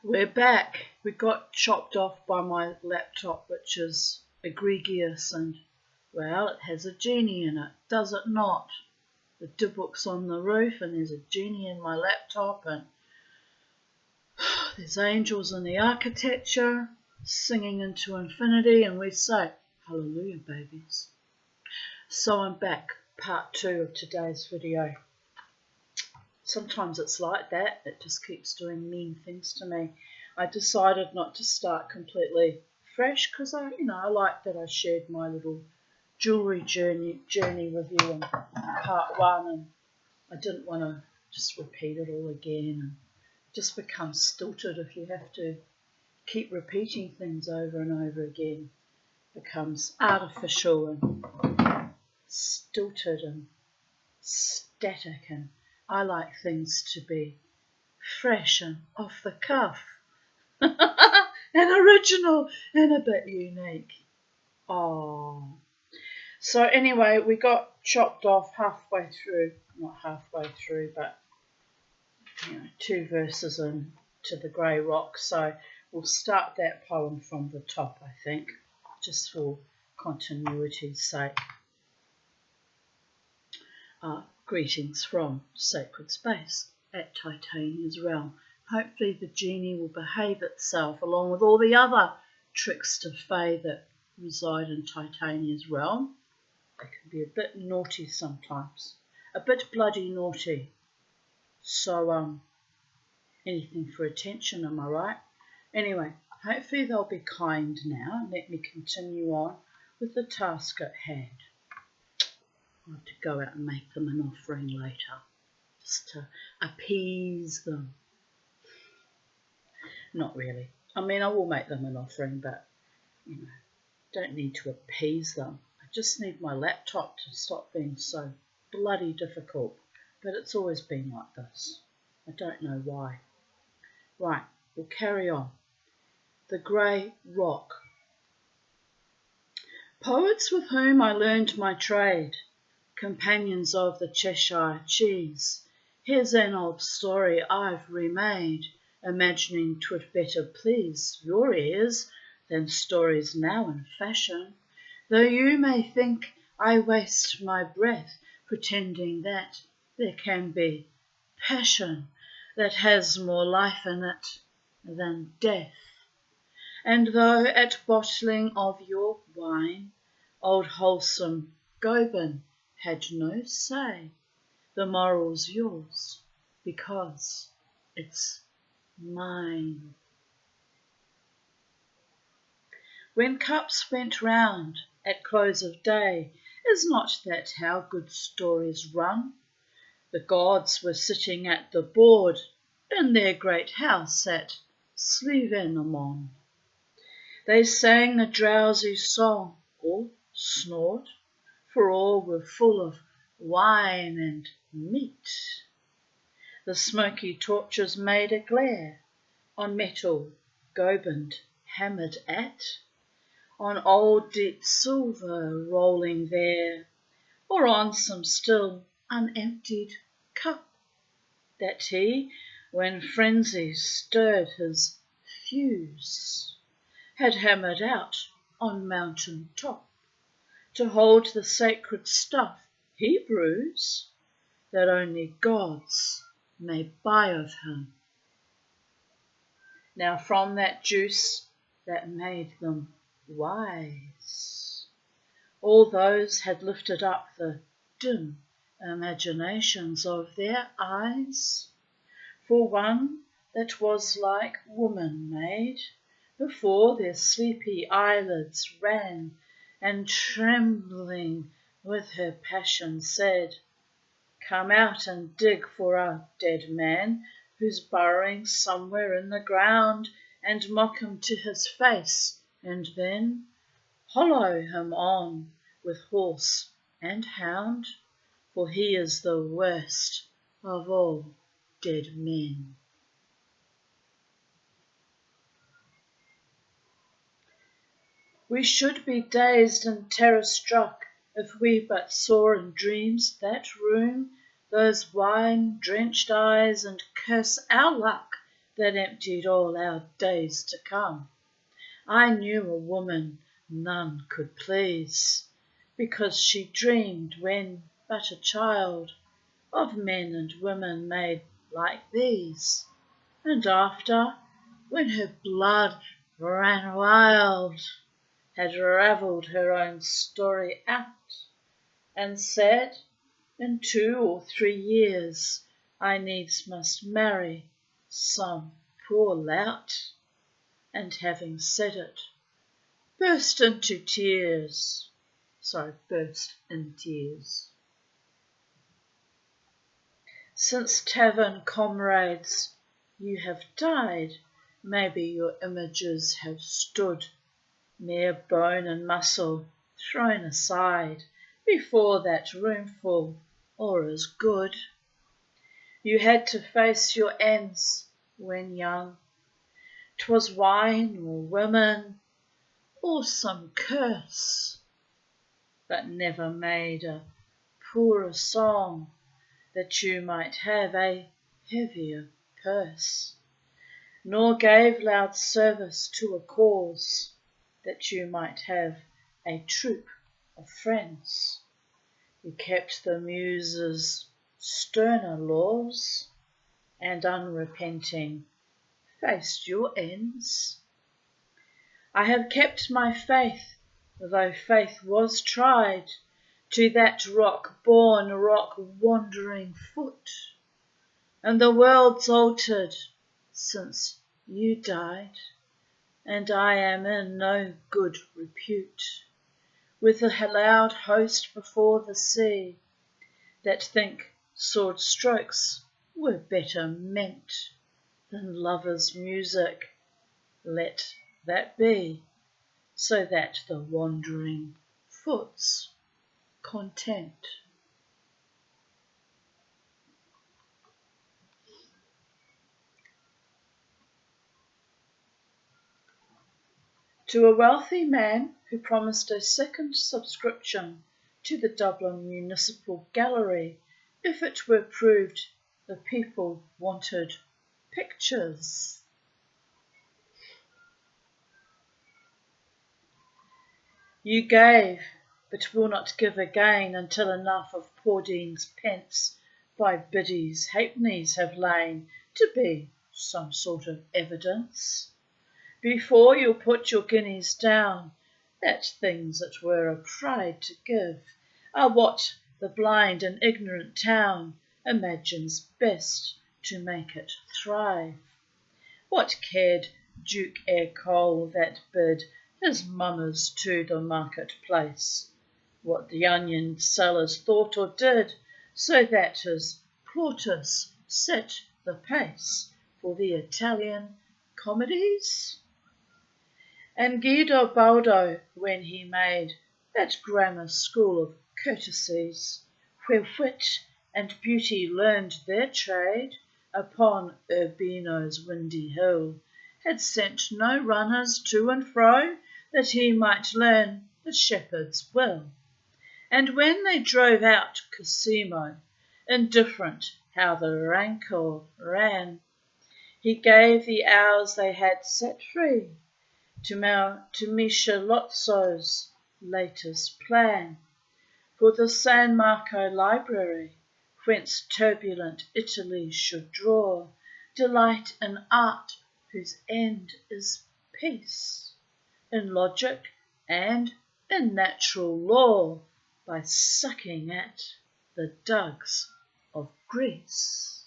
We're back. We got chopped off by my laptop, which is egregious, and, well, it has a genie in it, does it not? The dibbook's on the roof, and there's a genie in my laptop, and there's angels in the architecture singing into infinity, and we say, hallelujah, babies. So I'm back, part 2 of today's video. Sometimes it's like that, it just keeps doing mean things to me. I decided not to start completely fresh because I like that I shared my little jewellery journey with you in part 1, and I didn't want to just repeat it all again. And it just becomes stilted if you have to keep repeating things over and over again. It becomes artificial and stilted and static, and I like things to be fresh and off the cuff and original and a bit unique. Oh. So anyway, we got chopped off halfway through, not halfway through, but 2 verses into the Grey Rock. So we'll start that poem from the top, I think, just for continuity's sake. Greetings from sacred space at Titania's realm. Hopefully the genie will behave itself along with all the other trickster fae that reside in Titania's realm. They can be a bit naughty sometimes, a bit bloody naughty. So anything for attention, am I right? Anyway, hopefully they'll be kind now and let me continue on with the task at hand. I'll have to go out and make them an offering later, just to appease them. Not really. I mean, I will make them an offering, but, don't need to appease them. I just need my laptop to stop being so bloody difficult. But it's always been like this. I don't know why. Right, we'll carry on. The Grey Rock. Poets with whom I learned my trade, companions of the Cheshire cheese, here's an old story I've remade, imagining 'twould better please your ears than stories now in fashion, though you may think I waste my breath pretending that there can be passion that has more life in it than death. And though at bottling of your wine old wholesome Coone had no say, the moral's yours because it's mine. When cups went round at close of day, is not that how good stories run? The gods were sitting at the board in their great house at Slievenamon. They sang a drowsy song, or snored, for all were full of wine and meat. The smoky torches made a glare on metal Coone hammered at, on old deep silver rolling there, or on some still unemptied cup that he, when frenzy stirred his fuse, had hammered out on mountain top, to hold the sacred stuff he brews, that only gods may buy of him. Now from that juice that made them wise, all those had lifted up the dim imaginations of their eyes, for one that was like woman made, before their sleepy eyelids ran, and trembling with her passion said, come out and dig for our dead man, who's burrowing somewhere in the ground, and mock him to his face, and then hollow him on with horse and hound, for he is the worst of all dead men. We should be dazed and terror-struck if we but saw in dreams that room, those wine-drenched eyes, and curse our luck that emptied all our days to come. I knew a woman none could please, because she dreamed when but a child of men and women made like these, and after, when her blood ran wild, had ravelled her own story out, and said, in 2 or 3 years I needs must marry some poor lout, and having said it, burst in tears. Since tavern comrades you have died, maybe your images have stood, mere bone and muscle thrown aside, before that roomful all as good. You had to face your ends when young. 'Twas wine or women or some curse, but never made a poorer song that you might have a heavier purse, nor gave loud service to a cause that you might have a troop of friends. You kept the Muses' sterner laws, and unrepenting faced your ends. I have kept my faith, though faith was tried, to that rock-born, rock-wandering foot, and the world's altered since you died, and I am in no good repute with the loud host before the sea, that think sword strokes were better meant than lovers' music. Let that be, so that the wandering foot's content. To a wealthy man who promised a second subscription to the Dublin Municipal Gallery if it were proved the people wanted pictures. You gave, but will not give again until enough of poor Dean's pence by biddies halfpennies have lain to be some sort of evidence. Before you'll put your guineas down, that things that were a pride to give are what the blind and ignorant town imagines best to make it thrive. What cared Duke Ercole that bid his mummers to the market-place, what the onion sellers thought or did, so that his Plautus set the pace for the Italian comedies? And Guido Baldo, when he made that grammar school of courtesies, where wit and beauty learned their trade upon Urbino's windy hill, had sent no runners to and fro that he might learn the shepherd's will. And when they drove out Cosimo, indifferent how the rancour ran, he gave the hours they had set free to Michelozzo's latest plan for the San Marco Library, whence turbulent Italy should draw delight in art whose end is peace, in logic and in natural law, by sucking at the dugs of Greece.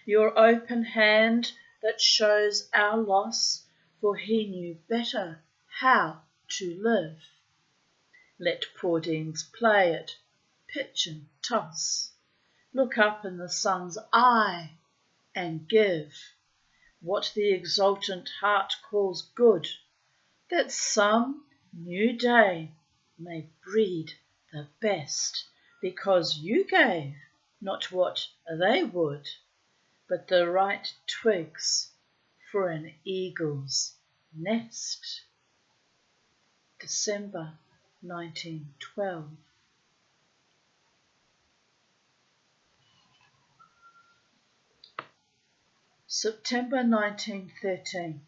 Your open hand that shows our loss, for he knew better how to live. Let poor Deans play at pitch and toss, look up in the sun's eye and give what the exultant heart calls good, that some new day may breed the best, because you gave not what they would, but the right twigs for an eagle's nest. December 1912. September 1913.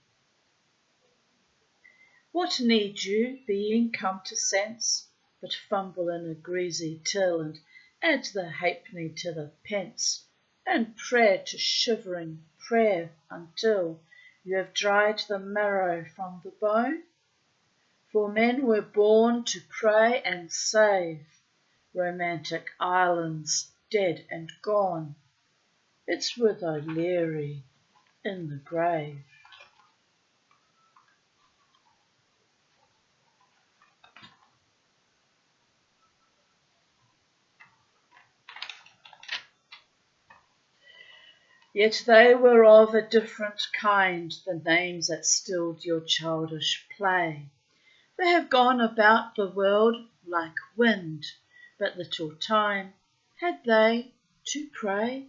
What need you, being come to sense, but fumble in a greasy till, and add the halfpenny to the pence, and prayer to shivering prayer until you have dried the marrow from the bone? For men were born to pray and save romantic islands dead and gone. It's with O'Leary in the grave. Yet they were of a different kind, the names that stilled your childish play. They have gone about the world like wind, but little time had they to pray.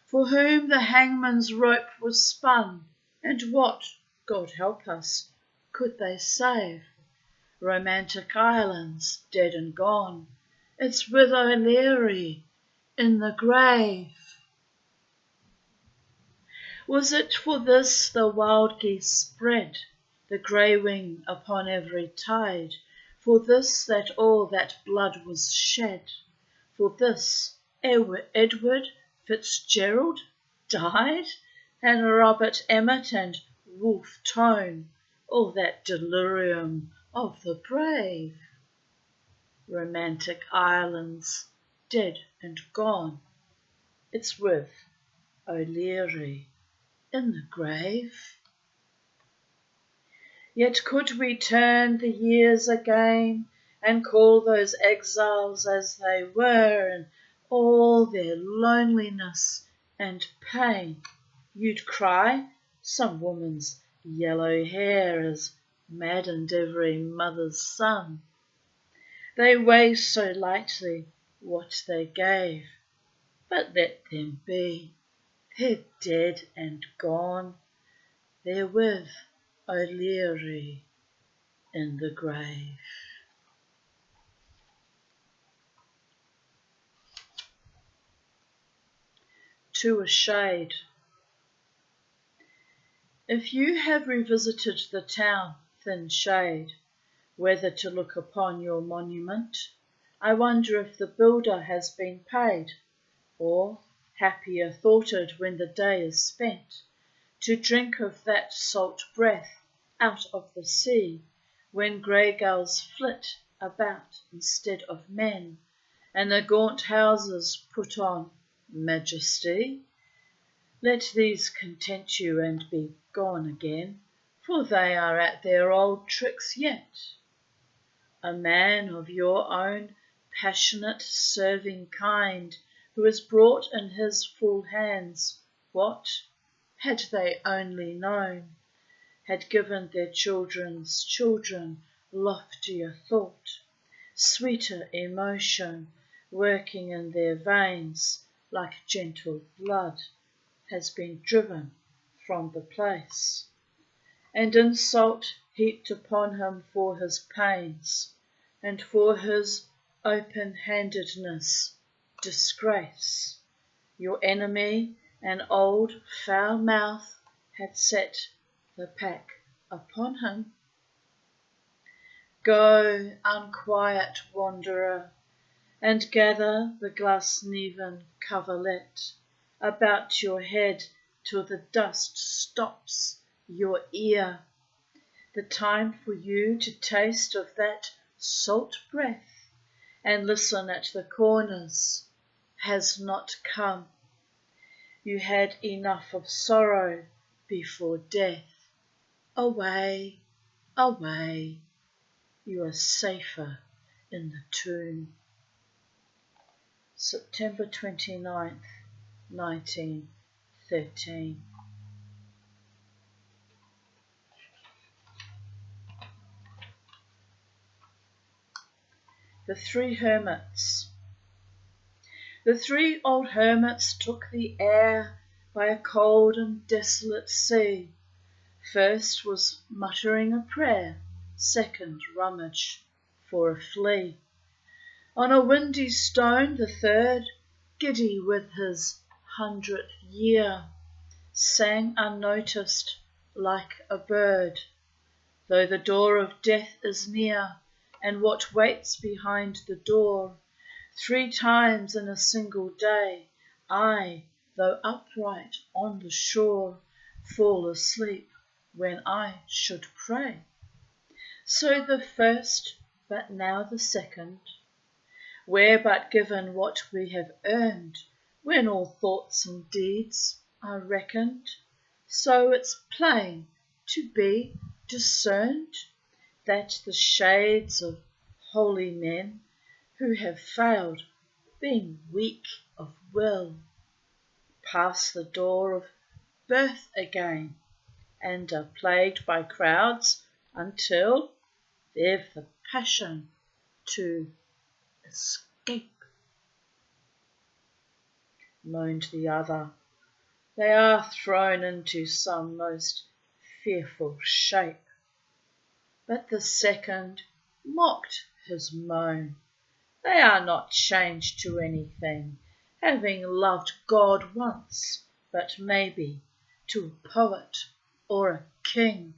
For whom the hangman's rope was spun, and what, God help us, could they save? Romantic islands dead and gone, it's with O'Leary in the grave. Was it for this the wild geese spread the grey wing upon every tide? For this that all that blood was shed? For this Edward Fitzgerald died? And Robert Emmet and Wolfe Tone, all that delirium of the brave? Romantic islands dead and gone, it's with O'Leary in the grave. Yet could we turn the years again and call those exiles as they were, and all their loneliness and pain, you'd cry some woman's yellow hair has maddened every mother's son. They weigh so lightly what they gave, but let them be. They're dead and gone, they're with O'Leary in the grave. To a shade. If you have revisited the town, thin shade, whether to look upon your monument, I wonder if the builder has been paid, or happier thoughted when the day is spent, to drink of that salt breath out of the sea, when grey gulls flit about instead of men, and the gaunt houses put on majesty. Let these content you and be gone again, for they are at their old tricks yet. A man of your own passionate serving kind, who has brought in his full hands what, had they only known, had given their children's children loftier thought, sweeter emotion, working in their veins like gentle blood, has been driven from the place, and insult heaped upon him for his pains, and for his open-handedness disgrace. Your enemy, an old foul mouth, had set the pack upon him. Go, unquiet wanderer, and gather the Glasnevin coverlet about your head till the dust stops your ear. The time for you to taste of that salt breath and listen at the corners has not come. You had enough of sorrow before death. Away, away, you are safer in the tomb. September 29th, 1913. The Three Hermits. The three old hermits took the air by a cold and desolate sea. First was muttering a prayer, second rummage for a flea. On a windy stone the third, giddy with his 100th year, sang unnoticed like a bird, though the door of death is near, and what waits behind the door. 3 times in a single day, I, though upright on the shore, fall asleep when I should pray. So the first, but now the second, we're but given what we have earned, when all thoughts and deeds are reckoned. So it's plain to be discerned that the shades of holy men who have failed, being weak of will, pass the door of birth again, and are plagued by crowds until they've the passion to escape. Moaned the other, they are thrown into some most fearful shape. But the second mocked his moan, they are not changed to anything, having loved God once, but maybe to a poet or a king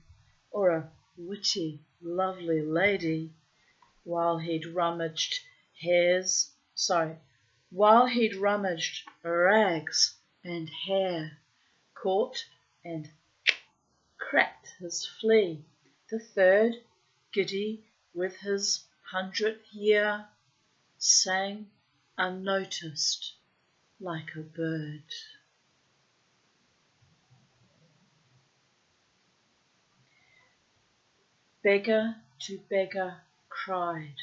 or a witty, lovely lady, while he'd rummaged rags and hair, caught and cracked his flea. The third, giddy with his 100th year, sang unnoticed like a bird. Beggar to beggar cried.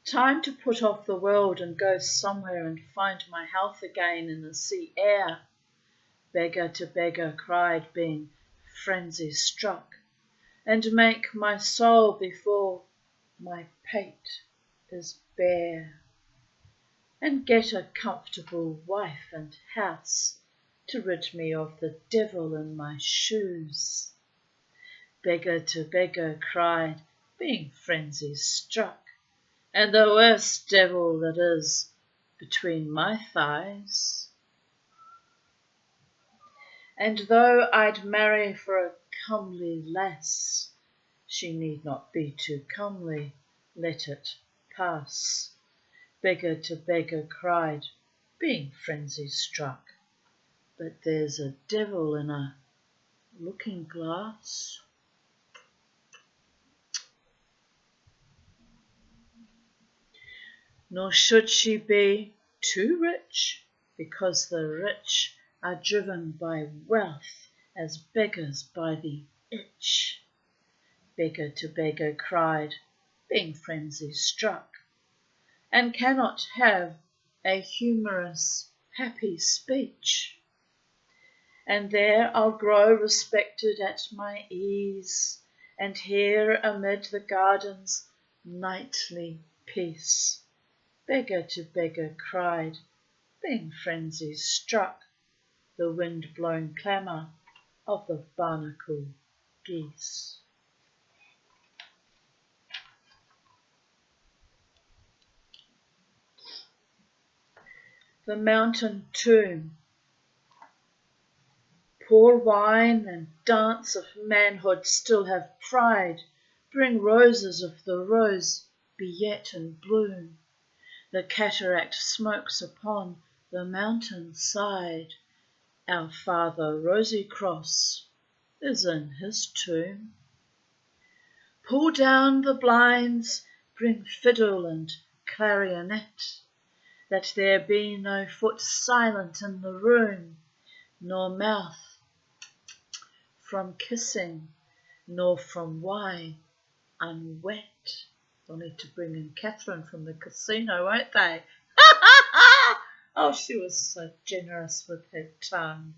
Time to put off the world and go somewhere and find my health again in the sea air. Beggar to beggar cried, being frenzy struck, and make my soul before my pate is bare, and get a comfortable wife and house to rid me of the devil in my shoes. Beggar to beggar cried, being frenzy struck, and the worst devil that is between my thighs. And though I'd marry for a comely lass, she need not be too comely, let it pass. Beggar to beggar cried, being frenzy struck, but there's a devil in a looking glass. Nor should she be too rich, because the rich are driven by wealth as beggars by the itch. Beggar to beggar cried, being frenzy struck, and cannot have a humorous, happy speech. And there I'll grow respected at my ease, and here amid the garden's nightly peace. Beggar to beggar cried, being frenzy struck, the wind-blown clamour of the barnacle geese. The mountain tomb. Pour wine and dance if manhood still have pride. Bring roses if the rose be yet in bloom. The cataract smokes upon the mountain side. Our Father Rosy Cross is in his tomb. Pull down the blinds, bring fiddle and clarionet, that there be no foot silent in the room, nor mouth from kissing, nor from wine unwet. They'll need to bring in Catherine from the casino, won't they? Oh, she was so generous with her tongue.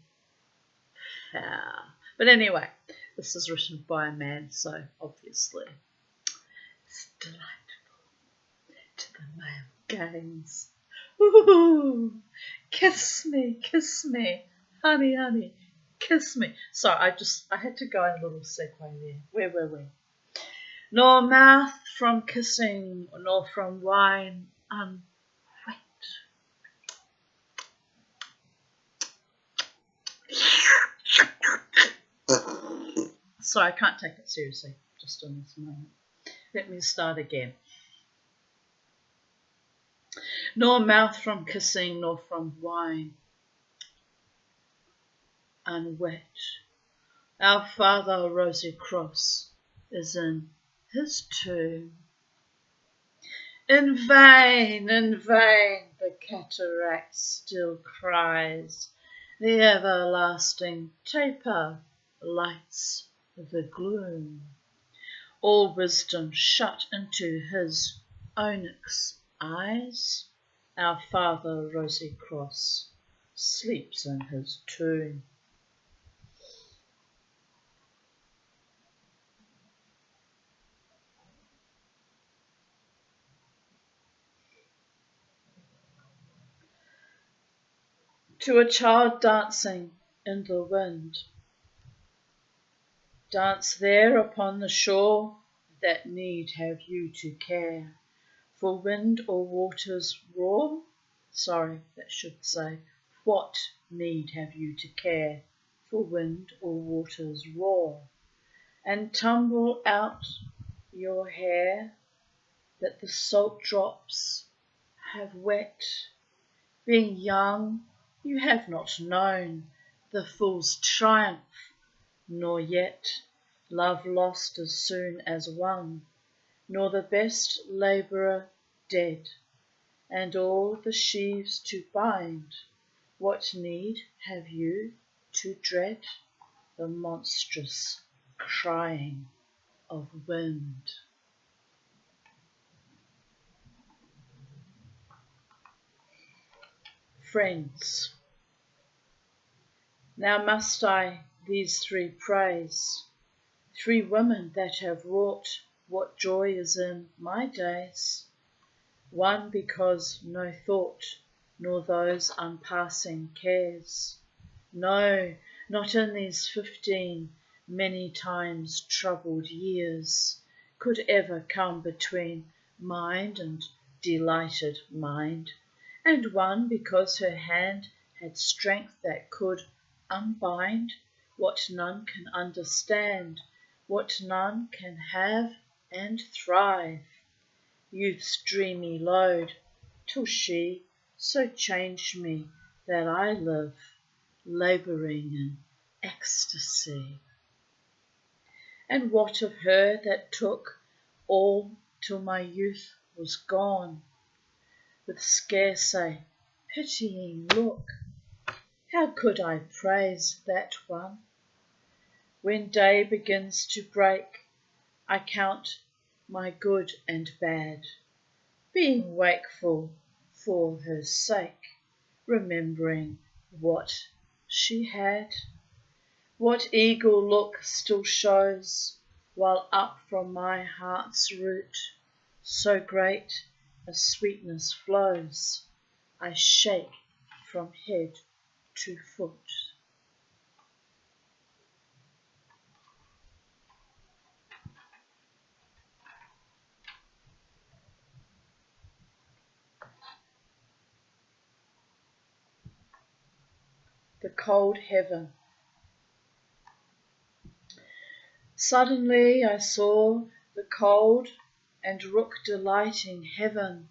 But anyway, this is written by a man, so obviously it's delightful to the male gaze. Ooh, kiss me, honey, honey, kiss me. So I had to go in a little segue there. Where were we? Nor mouth from kissing, nor from wine unwet. Sorry, I can't take it seriously just in this moment. Let me start again. Nor mouth from kissing, nor from wine unwet. Our Father, rosy cross, is in his tomb. In vain, the cataract still cries. The everlasting taper lights the gloom. All wisdom shut into his onyx eyes. Our Father, rosy cross, sleeps in his tomb. To a child dancing in the wind, dance there upon the shore, that need have you to care for wind or waters roar? Sorry, that should say, what need have you to care for wind or waters roar? And tumble out your hair that the salt drops have wet. Being young, you have not known the fool's triumph, nor yet love lost as soon as won, nor the best labourer dead, and all the sheaves to bind. What need have you to dread the monstrous crying of wind? Friends, now must I these three praise, three women that have wrought what joy is in my days. One because no thought, nor those unpassing cares, no, not in these 15 many times troubled years, could ever come between mind and delighted mind. And one because her hand had strength that could unbind what none can understand, what none can have and thrive. Youth's dreamy load, till she so changed me that I live labouring in ecstasy. And what of her that took all till my youth was gone? With scarce a pitying look, how could I praise that one? When day begins to break, I count my good and bad, being wakeful for her sake, remembering what she had. What eagle look still shows, while up from my heart's root so great a sweetness flows, I shake from head to foot. The cold heaven. Suddenly I saw the cold and rook delighting heaven,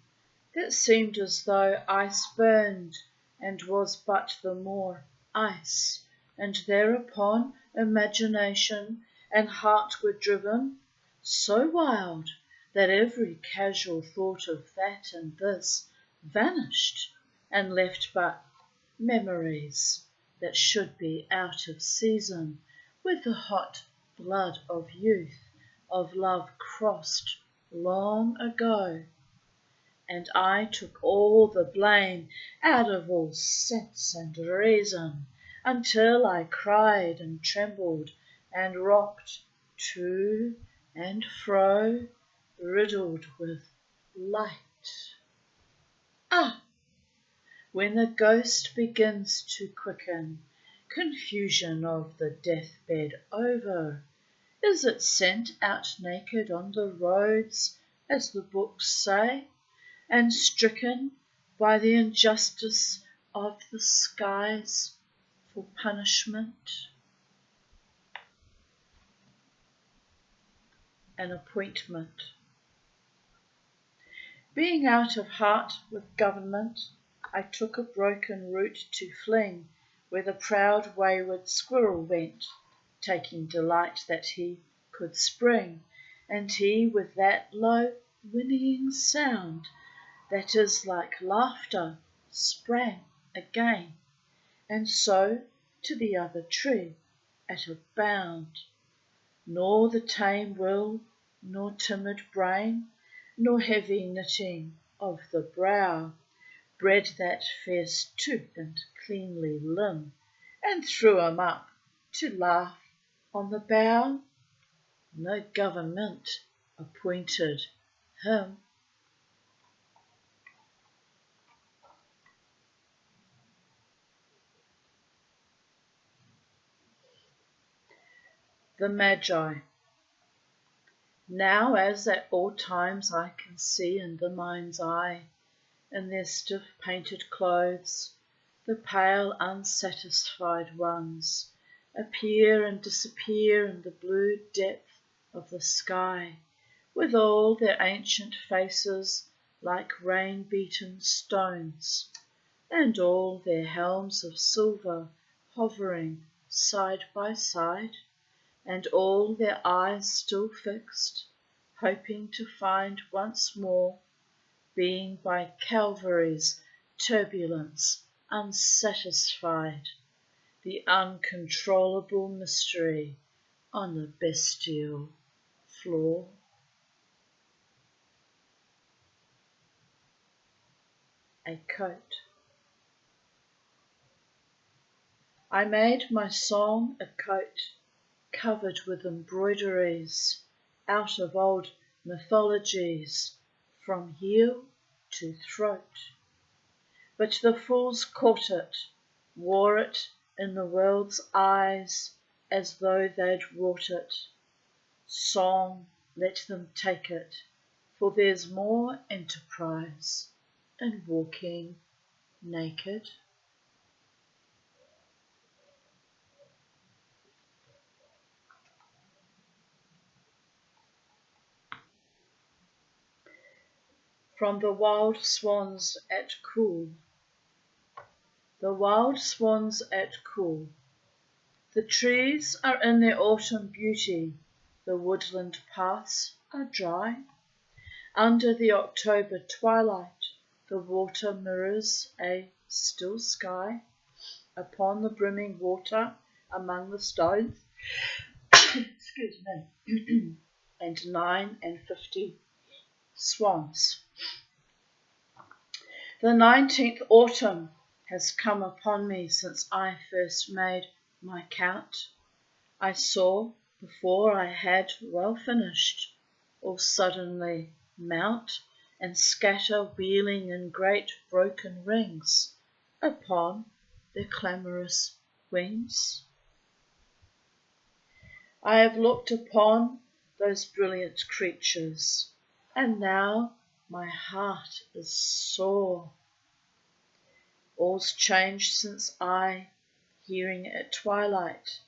that seemed as though ice burned, and was but the more ice, and thereupon imagination and heart were driven so wild that every casual thought of that and this vanished, and left but memories that should be out of season with the hot blood of youth, of love crossed long ago. And I took all the blame out of all sense and reason, until I cried and trembled and rocked to and fro, riddled with light. Ah! When the ghost begins to quicken, confusion of the deathbed over, is it sent out naked on the roads, as the books say, and stricken by the injustice of the skies for punishment? an appointment. Being out of heart with government, I took a broken route to fling where the proud wayward squirrel went, taking delight that he could spring, and he with that low whinnying sound that is like laughter sprang again, and so to the other tree at a bound. Nor the tame will, nor timid brain, nor heavy knitting of the brow, bred that fierce tooth and cleanly limb, and threw 'em up to laugh on the bough. No government appointed him. The Magi. Now as at all times I can see in the mind's eye, in their stiff painted clothes, the pale unsatisfied ones appear and disappear in the blue depth of the sky, with all their ancient faces like rain-beaten stones, and all their helms of silver hovering side by side, and all their eyes still fixed, hoping to find once more, being by Calvary's turbulence unsatisfied, the uncontrollable mystery on the bestial floor. A coat. I made my song a coat, covered with embroideries, out of old mythologies, from heel to throat. But the fools caught it, wore it in the world's eyes, as though they'd wrought it. Song, let them take it, for there's more enterprise in walking naked. From the wild swans at Coone. The wild swans at Coone. The trees are in their autumn beauty, the woodland paths are dry. Under the October twilight, the water mirrors a still sky. Upon the brimming water, among the stones, excuse me, and 59 swans. The 19th autumn has come upon me since I first made my count. I saw, before I had well finished, all suddenly mount and scatter wheeling in great broken rings upon their clamorous wings. I have looked upon those brilliant creatures, and now my heart is sore. All's changed since I, hearing at twilight,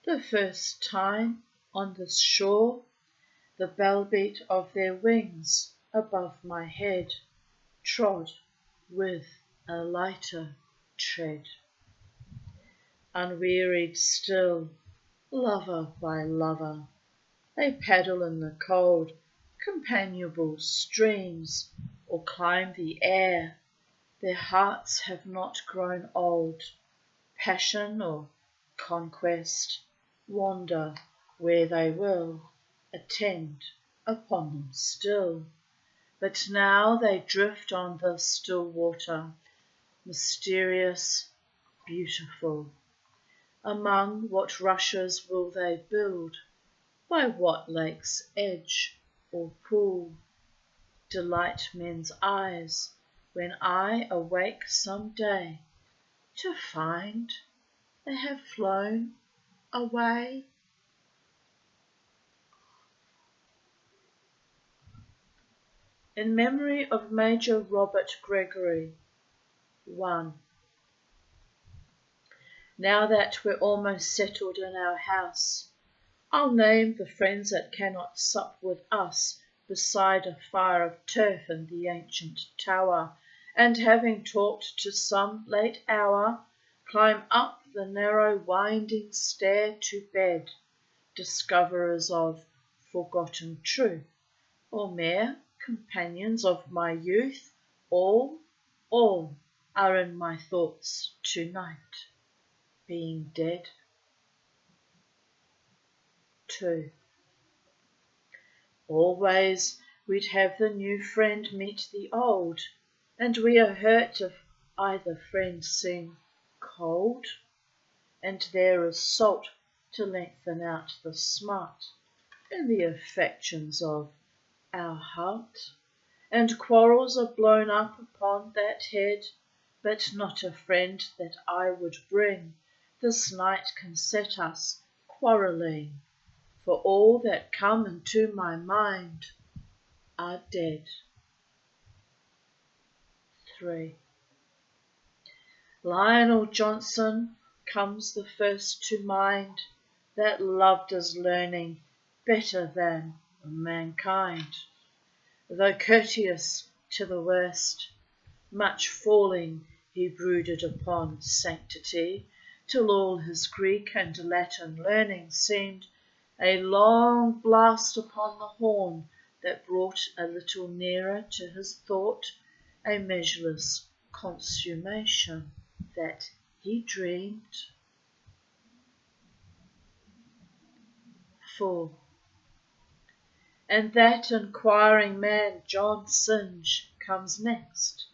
the first time on this shore, the bell beat of their wings above my head, trod with a lighter tread. Unwearied still, lover by lover, they paddle in the cold, companionable streams, or climb the air. Their hearts have not grown old. Passion or conquest wander where they will, attend upon them still. But now they drift on the still water, mysterious, beautiful. Among what rushes will they build? By what lake's edge or pool? Delight men's eyes when I awake some day to find they have flown away. In memory of Major Robert Gregory. 1. Now that we're almost settled in our house, I'll name the friends that cannot sup with us beside a fire of turf in the ancient tower, and having talked to some late hour, climb up the narrow winding stair to bed, discoverers of forgotten truth, or mere companions of my youth, all are in my thoughts tonight, being dead. 2. Always we'd have the new friend meet the old, and we are hurt if either friend seem cold, and there is salt to lengthen out the smart in the affections of our heart, and quarrels are blown up upon that head, but not a friend that I would bring this night can set us quarrelling, for all that come into my mind are dead. 3. Lionel Johnson comes the first to mind, that loved his learning better than mankind, though courteous to the worst, much falling he brooded upon sanctity, till all his Greek and Latin learning seemed a long blast upon the horn that brought a little nearer to his thought a measureless consummation that he dreamed. 4. And that inquiring man John Synge comes next,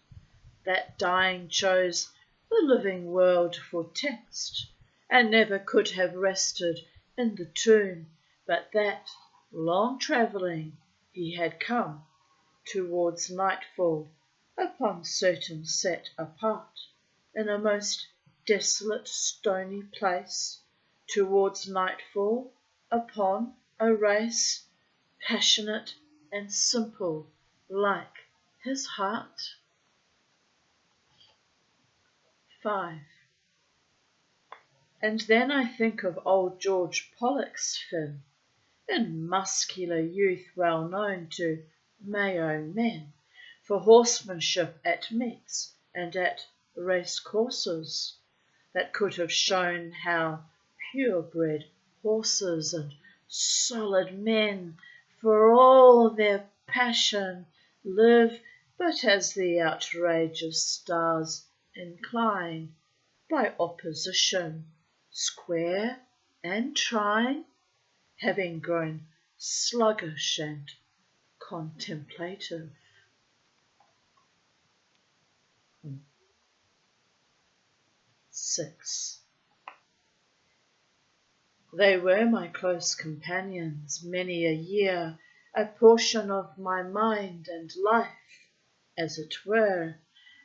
that dying chose the living world for text, and never could have rested in the tomb, but that, long travelling, he had come towards nightfall upon certain set apart, in a most desolate stony place, towards nightfall upon a race, passionate and simple like his heart. 5. And then I think of old George Pollock's Finn, in muscular youth well known to Mayo men, for horsemanship at meets and at race courses, that could have shown how purebred horses and solid men, for all their passion, live but as the outrageous stars incline, by opposition, square and trine, having grown sluggish and contemplative. 6. They were my close companions many a year, a portion of my mind and life, as it were,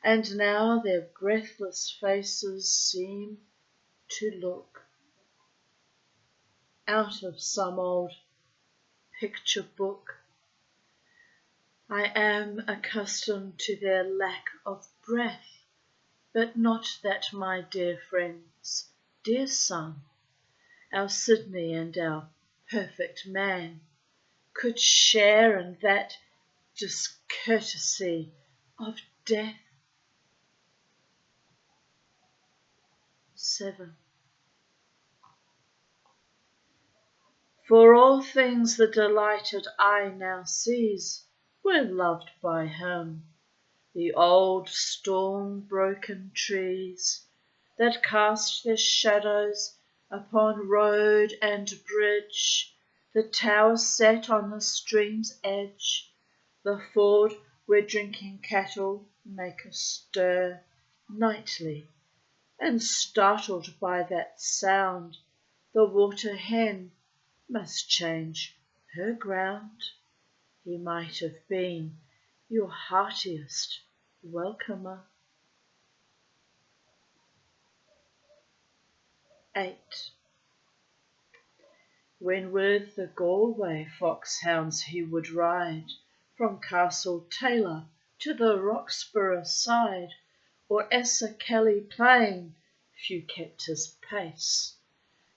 and now their breathless faces seem to look out of some old picture book. I am accustomed to their lack of breath, but not that my dear friend's dear son, our Sydney and our perfect man, could share in that discourtesy of death. 7. For all things the delighted eye now sees were loved by him, the old storm-broken trees that cast their shadows upon road and bridge, the tower set on the stream's edge, the ford where drinking cattle make a stir nightly, and startled by that sound, the water hen must change her ground. He might have been your heartiest welcomer. 8. When with the Galway foxhounds he would ride from Castle Taylor to the Roxburgh side, or Essa Kelly plain, few kept his pace.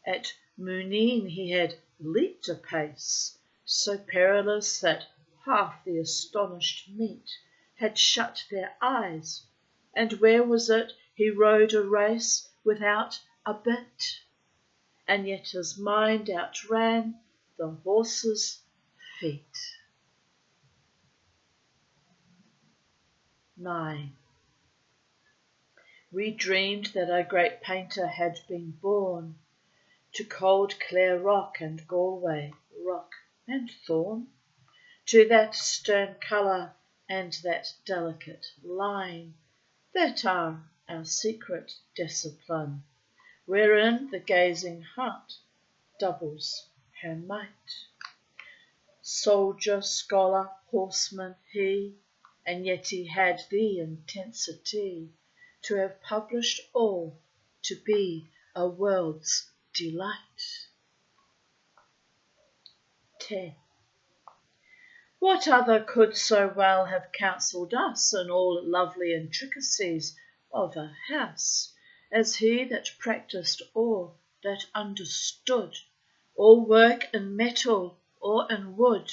At Mooneen he had leaped a pace, so perilous that half the astonished meet had shut their eyes, and where was it he rode a race without a bit, and yet his mind outran the horse's feet. 9. We dreamed that a great painter had been born to cold Clare rock and Galway rock and thorn, to that stern colour and that delicate line that are our secret discipline, wherein the gazing heart doubles her might. Soldier, scholar, horseman he, and yet he had the intensity to have published all, to be a world's delight. 10. What other could so well have counselled us in all lovely intricacies of a house, as he that practised all, that understood all work in metal or in wood,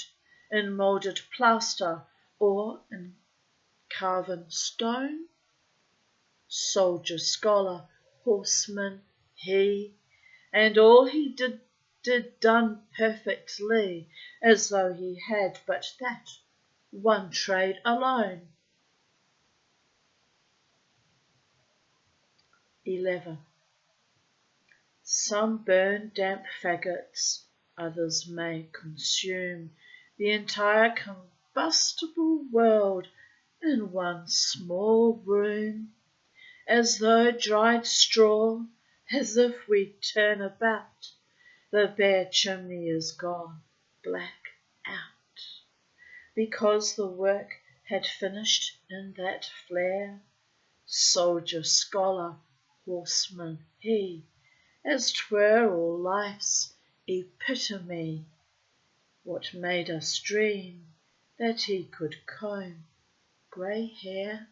in moulded plaster or in carven stone? Soldier, scholar, horseman he, and all he did done perfectly, as though he had but that one trade alone. 11. Some burn damp faggots, others may consume the entire combustible world in one small room, as though dried straw, as if we turn about, the bare chimney is gone black out, because the work had finished in that flare. Soldier, scholar, horseman he, as 'twere all life's epitome, what made us dream that he could comb grey hair?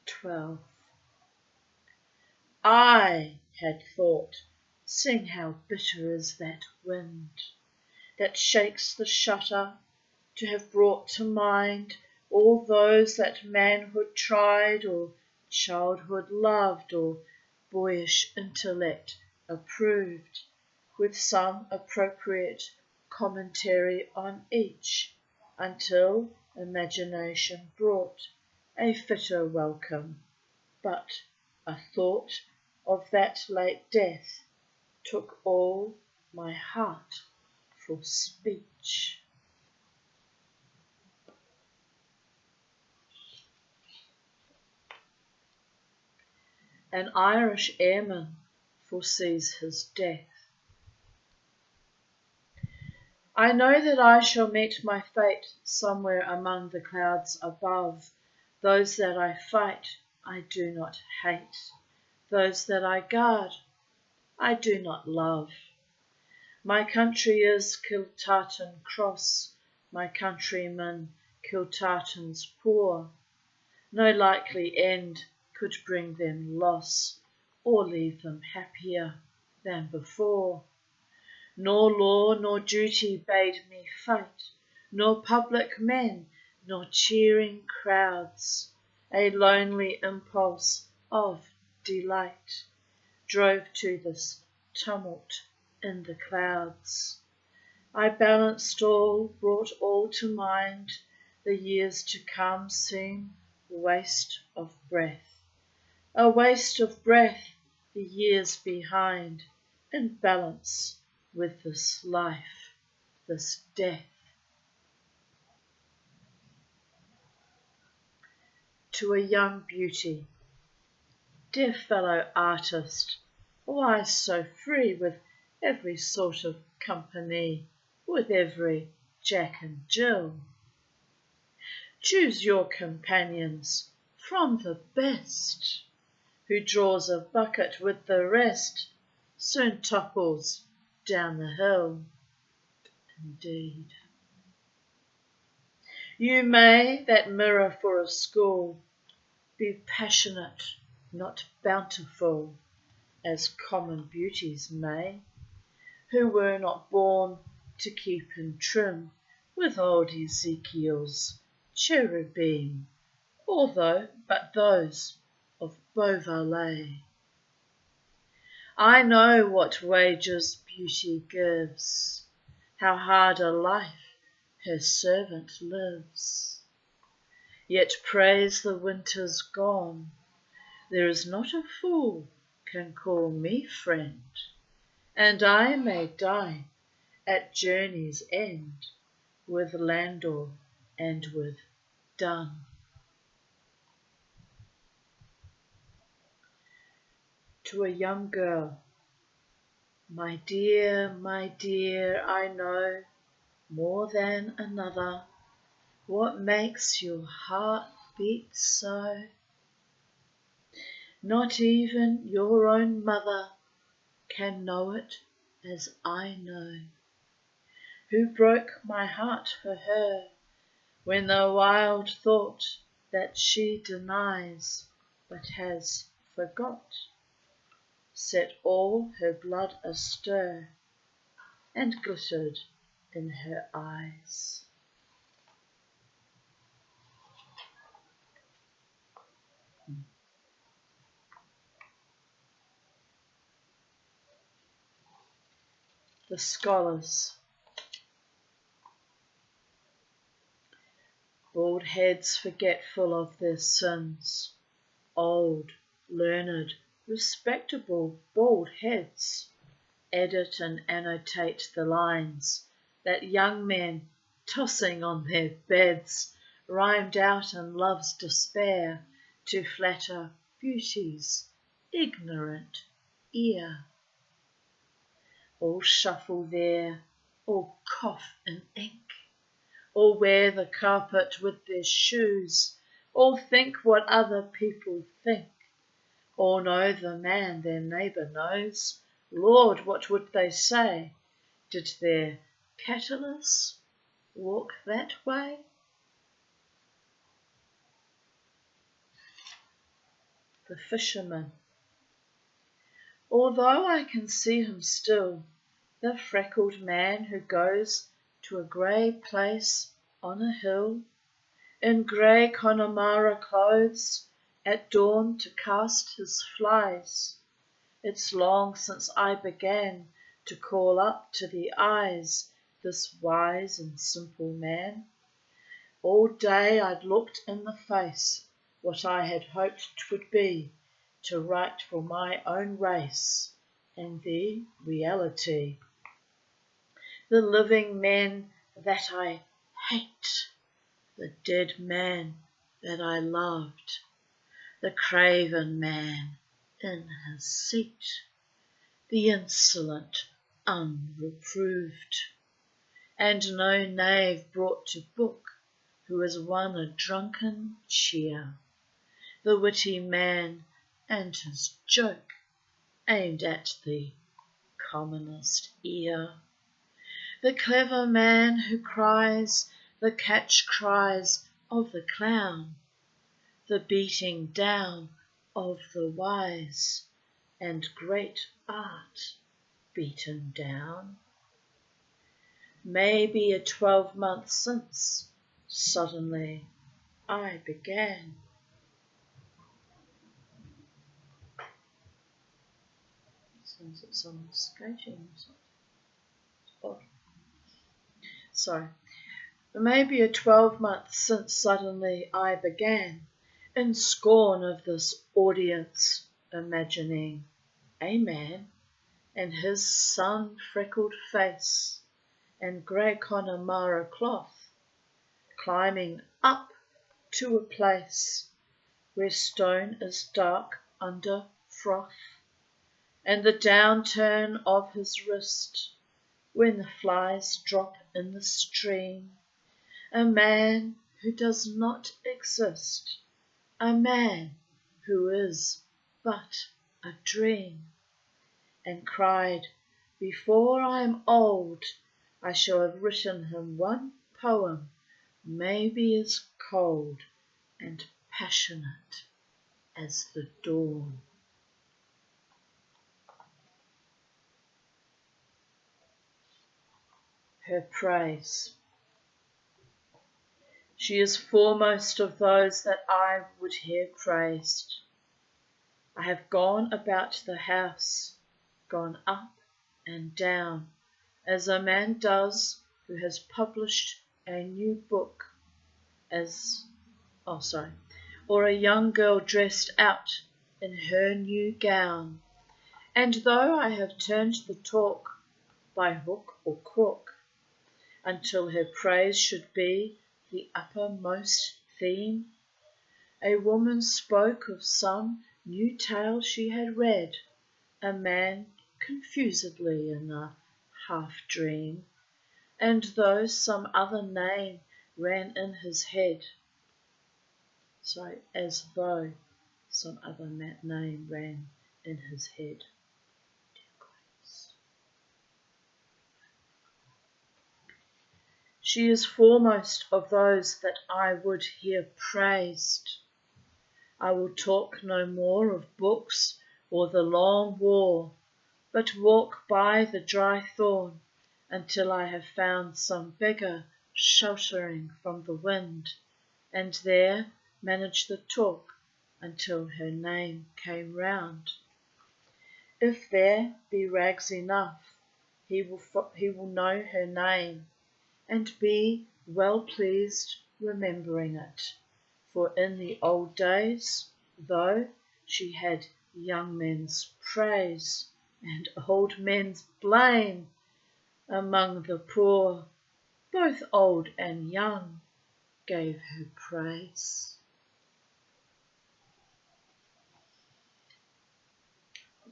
12. I had thought, sing how bitter is that wind that shakes the shutter, to have brought to mind all those that manhood tried, or childhood loved, or boyish intellect approved, with some appropriate commentary on each, until imagination brought a fitter welcome. But a thought of that late death took all my heart for speech. An Irish airman foresees his death. I know that I shall meet my fate somewhere among the clouds above. Those that I fight I do not hate, those that I guard I do not love. My country is Kiltartan Cross, my countrymen Kiltartan's poor. No likely end could bring them loss, or leave them happier than before. Nor law nor duty bade me fight, nor public men, nor cheering crowds. A lonely impulse of delight drove to this tumult in the clouds. I balanced all, brought all to mind. The years to come seem waste of breath. A waste of breath, the years behind, in balance with this life, this death. To a young beauty, dear fellow artist, why so free with every sort of company, with every Jack and Jill? Choose your companions from the best. Who draws a bucket with the rest soon topples down the hill. Indeed. You may, that mirror for a school, be passionate, not bountiful, as common beauties may, who were not born to keep in trim with old Ezekiel's cherubim, but those of Beauvalet. I know what wages beauty gives, how hard a life her servant lives. Yet praise the winter's gone, there is not a fool can call me friend, and I may die at journey's end with Landor and with Donne. To a young girl, my dear, I know more than another what makes your heart beat so. Not even your own mother can know it as I know, who broke my heart for her when the wild thought that she denies but has forgot set all her blood astir and glittered in her eyes. The Scholars. Bald heads forgetful of their sins, old, learned, respectable bald heads, edit and annotate the lines that young men tossing on their beds rhymed out in love's despair to flatter beauty's ignorant ear. All shuffle there, all cough in ink, all wear the carpet with their shoes, all think what other people think, all know the man their neighbour knows. Lord, what would they say, did their Catullus walk that way? The Fisherman. Although I can see him still, the freckled man who goes to a grey place on a hill, in grey Connemara clothes, at dawn to cast his flies. It's long since I began to call up to the eyes this wise and simple man. All day I'd looked in the face what I had hoped 'twould be, to write for my own race and the reality. The living men that I hate, the dead man that I loved, the craven man in his seat, the insolent unreproved, and no knave brought to book who has won a drunken cheer, the witty man and his joke aimed at the commonest ear, the clever man who cries the catch cries of the clown, the beating down of the wise, and great art beaten down. Maybe a 12-month since, suddenly I began. Seems it's on skating. Oh, sorry. Maybe a 12-month since suddenly I began, in scorn of this audience, imagining a man and his sun-freckled face and grey Connemara cloth climbing up to a place where stone is dark under froth, and the downturn of his wrist when the flies drop in the stream. A man who does not exist, a man who is but a dream, and cried, before I am old I shall have written him one poem, maybe as cold and passionate as the dawn. her praise. She is foremost of those that I would hear praised. I have gone about the house, gone up and down, as a man does who has published a new book, or a young girl dressed out in her new gown. And though I have turned the talk by hook or crook, until her praise should be the uppermost theme, a woman spoke of some new tale she had read, a man confusedly in a half-dream, and though some other name ran in his head, as though some other name ran in his head. She is foremost of those that I would hear praised. I will talk no more of books or the long war, but walk by the dry thorn until I have found some beggar sheltering from the wind, and there manage the talk until her name came round. If there be rags enough, he will know her name, and be well pleased remembering it. For in the old days, though she had young men's praise and old men's blame, among the poor, both old and young gave her praise.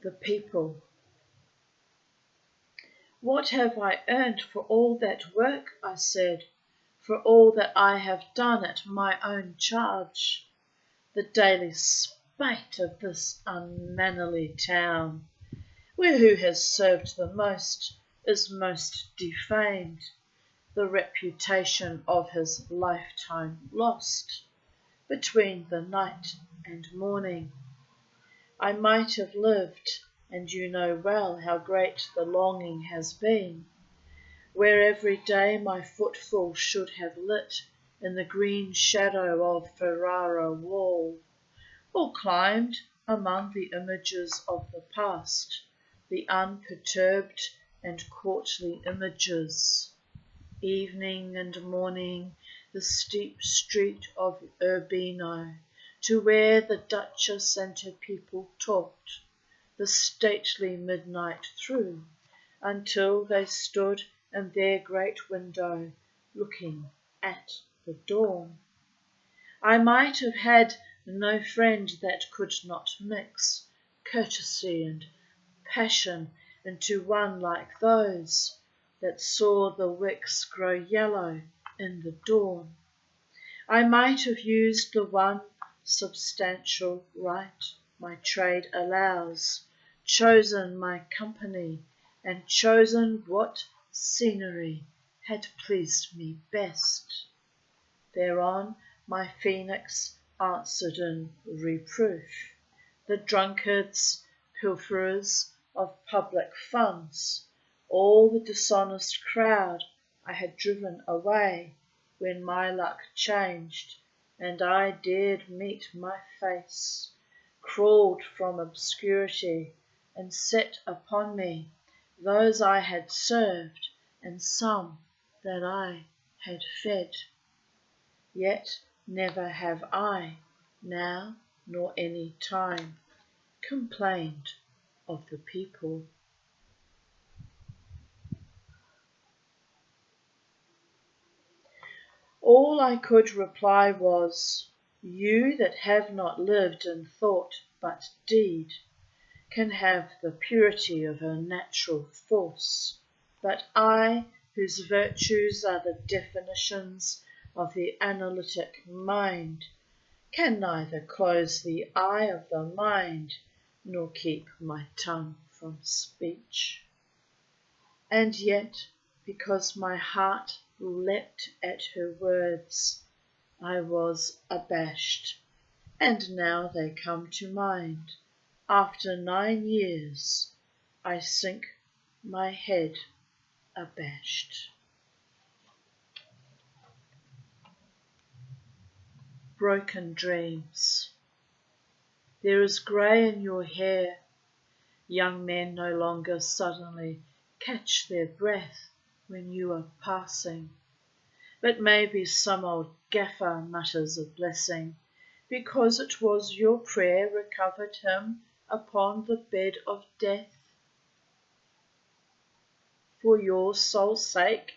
The people. What have I earned for all that work, I said, for all that I have done at my own charge? The daily spite of this unmannerly town, where who has served the most is most defamed, the reputation of his lifetime lost, between the night and morning. I might have lived, and you know well how great the longing has been, where every day my footfall should have lit in the green shadow of Ferrara wall, or climbed among the images of the past, the unperturbed and courtly images. Evening and morning, the steep street of Urbino, to where the Duchess and her people talked, the stately midnight through, until they stood in their great window, looking at the dawn. I might have had no friend that could not mix courtesy and passion into one like those that saw the wicks grow yellow in the dawn. I might have used the one substantial right my trade allows, chosen my company, and chosen what scenery had pleased me best. Thereon my phoenix answered in reproof. The drunkards, pilferers of public funds, all the dishonest crowd I had driven away when my luck changed, and I dared meet my face, crawled from obscurity, and set upon me those I had served, and some that I had fed. Yet never have I, now nor any time, complained of the people. All I could reply was, you that have not lived in thought but deed can have the purity of a natural force, but I, whose virtues are the definitions of the analytic mind, can neither close the eye of the mind nor keep my tongue from speech. And yet, because my heart leapt at her words, I was abashed, and now they come to mind. After 9 years, I sink my head abashed. broken dreams. There is grey in your hair. Young men no longer suddenly catch their breath when you are passing. But maybe some old gaffer mutters a blessing, because it was your prayer recovered him upon the bed of death. For your soul's sake,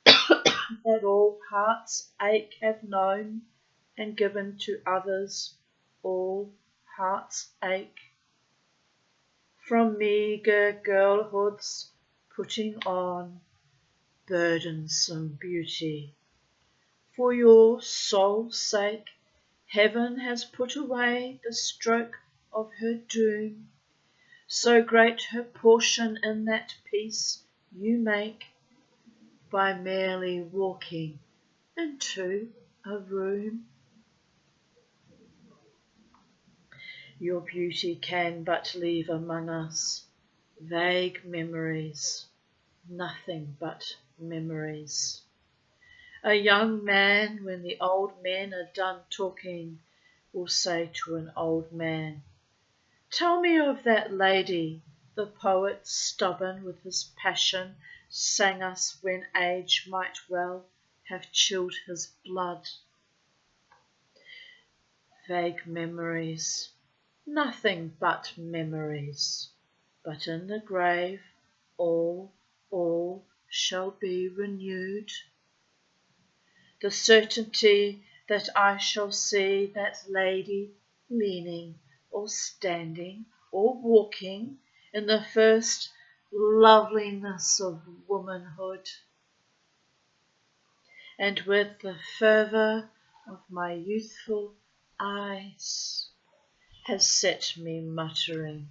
that all heart's ache have known, and given to others all heart's ache. From meagre girlhood's putting on burdensome beauty. For your soul's sake, heaven has put away the stroke of her doom. So great her portion in that peace you make, by merely walking into a room. Your beauty can but leave among us vague memories, nothing but memories. A young man, when the old men are done talking, will say to an old man, "Tell me of that lady the poet, stubborn with his passion, sang us when age might well have chilled his blood." Vague memories, nothing but memories, but in the grave all shall be renewed. The certainty that I shall see that lady leaning or standing or walking in the first loveliness of womanhood, and with the fervour of my youthful eyes, has set me muttering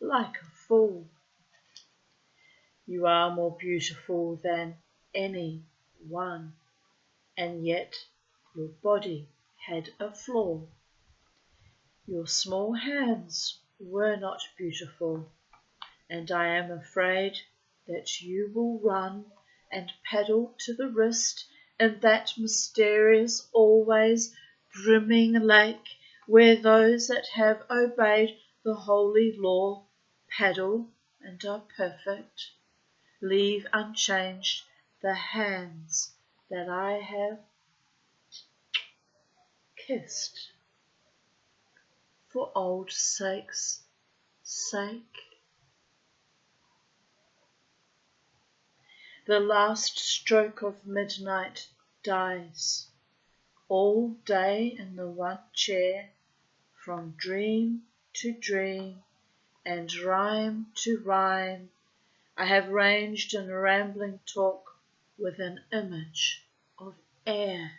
like a fool, "You are more beautiful than any one, and yet your body had a flaw. Your small hands were not beautiful, and I am afraid that you will run and paddle to the wrist in that mysterious, always brimming lake where those that have obeyed the holy law paddle and are perfect, leave unchanged the hands that I have kissed for old sake's sake." The last stroke of midnight dies. All day in the one chair, from dream to dream and rhyme to rhyme, I have ranged in rambling talk with an image of air.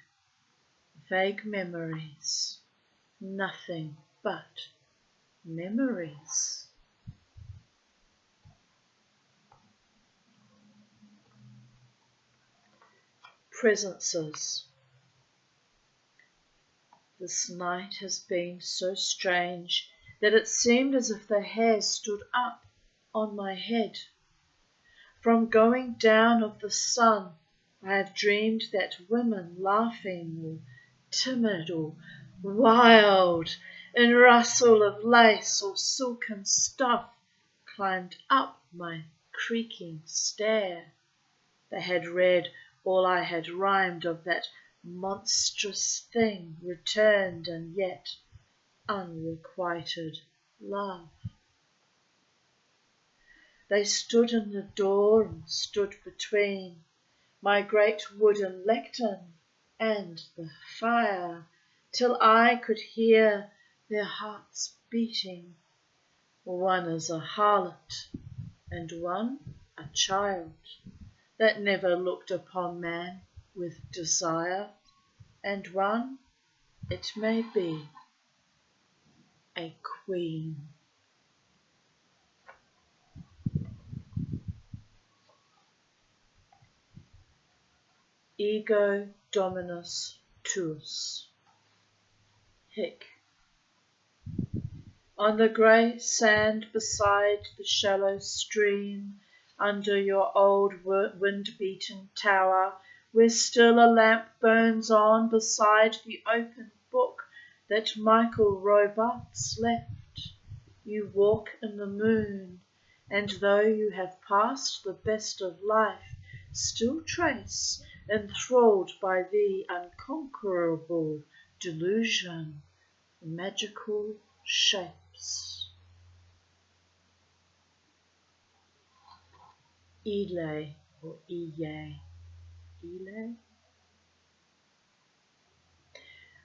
Vague memories, nothing but memories. Presences. This night has been so strange that it seemed as if the hair stood up on my head. From going down of the sun, I have dreamed that women laughing or timid or wild, in rustle of lace or silken stuff, climbed up my creaking stair. They had read all I had rhymed of that monstrous thing returned and yet unrequited love. They stood in the door and stood between my great wooden lectern and the fire, till I could hear their hearts beating. One is a harlot, and one a child, that never looked upon man with desire, and one, it may be, a queen. Ego dominus tuus. Hic. On the grey sand beside the shallow stream, under your old wind-beaten tower, where still a lamp burns on beside the open book that Michael Robarts left. You walk in the moon, and though you have passed the best of life, still trace, enthralled by the unconquerable delusion, magical shapes. Ile or Iye. Ile?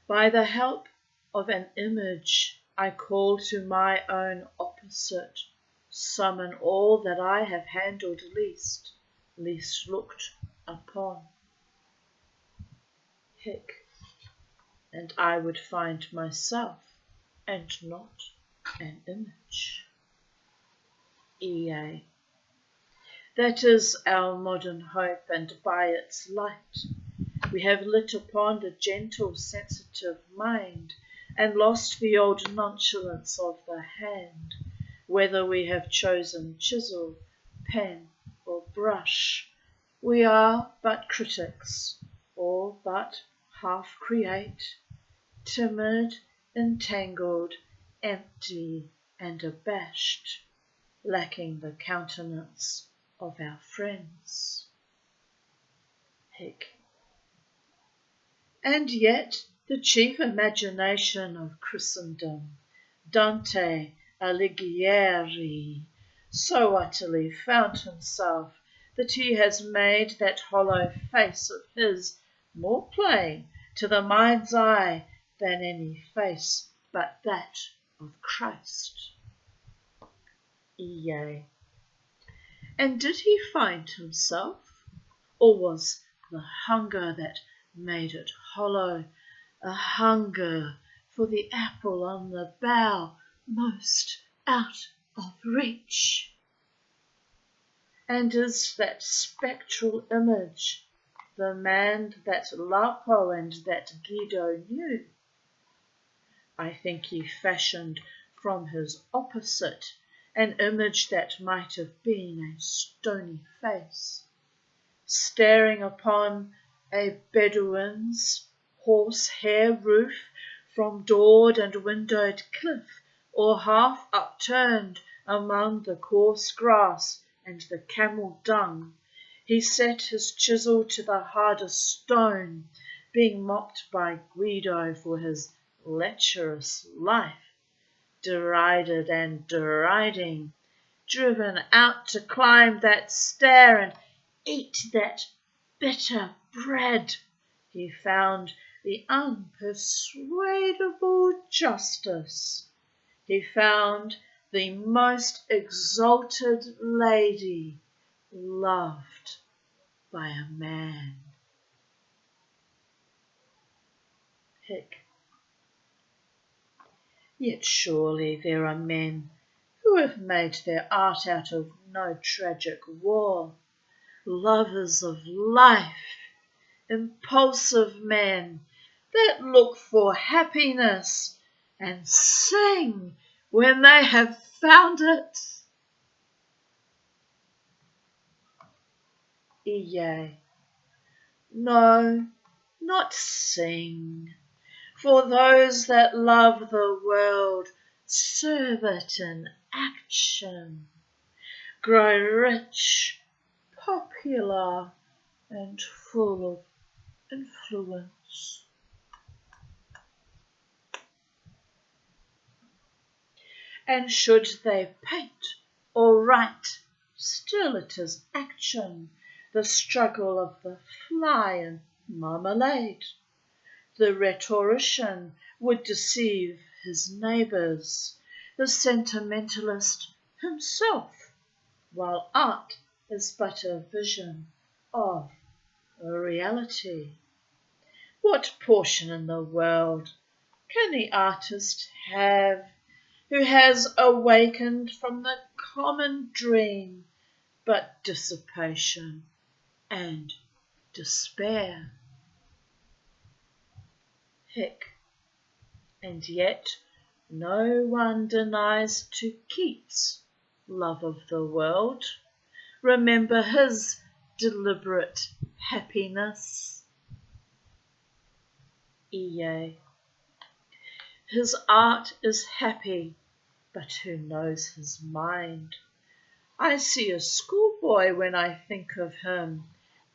By the help of an image, I call to my own opposite, summon all that I have handled least looked upon. Hic, and I would find myself, and not an image. Ea. That is our modern hope, and by its light we have lit upon a gentle, sensitive mind, and lost the old nonchalance of the hand, whether we have chosen chisel, pen, or brush. We are but critics, or but half create, timid, entangled, empty, and abashed, lacking the countenance of our friends. Hic. And yet the chief imagination of Christendom, Dante Alighieri, so utterly found himself that he has made that hollow face of his more plain to the mind's eye than any face but that of Christ. Ea. And did he find himself, or was the hunger that made it hollow a hunger for the apple on the bough most out of reach? And is that spectral image the man that Lapo and that Guido knew? I think he fashioned from his opposite an image that might have been a stony face, staring upon a Bedouin's horsehair roof from doored and windowed cliff, or half upturned among the coarse grass and the camel dung. He set his chisel to the hardest stone, being mocked by Guido for his lecherous life, derided and deriding, driven out to climb that stair and eat that bitter bread. He found the unpersuadable justice. He found the most exalted lady loved by a man. Hic. Yet surely there are men who have made their art out of no tragic war, lovers of life, impulsive men that look for happiness and sing when they have found it. Ea. No, not sing, for those that love the world serve it in action, grow rich, popular, and full of influence. And should they paint or write, still it is action, the struggle of the fly and marmalade. The rhetorician would deceive his neighbours, the sentimentalist himself, while art is but a vision of a reality. What portion in the world can the artist have who has awakened from the common dream but dissipation and despair? Hic. And yet no one denies to Keats love of the world. Remember his deliberate happiness. Yea, his art is happy, but who knows his mind? I see a schoolboy when I think of him,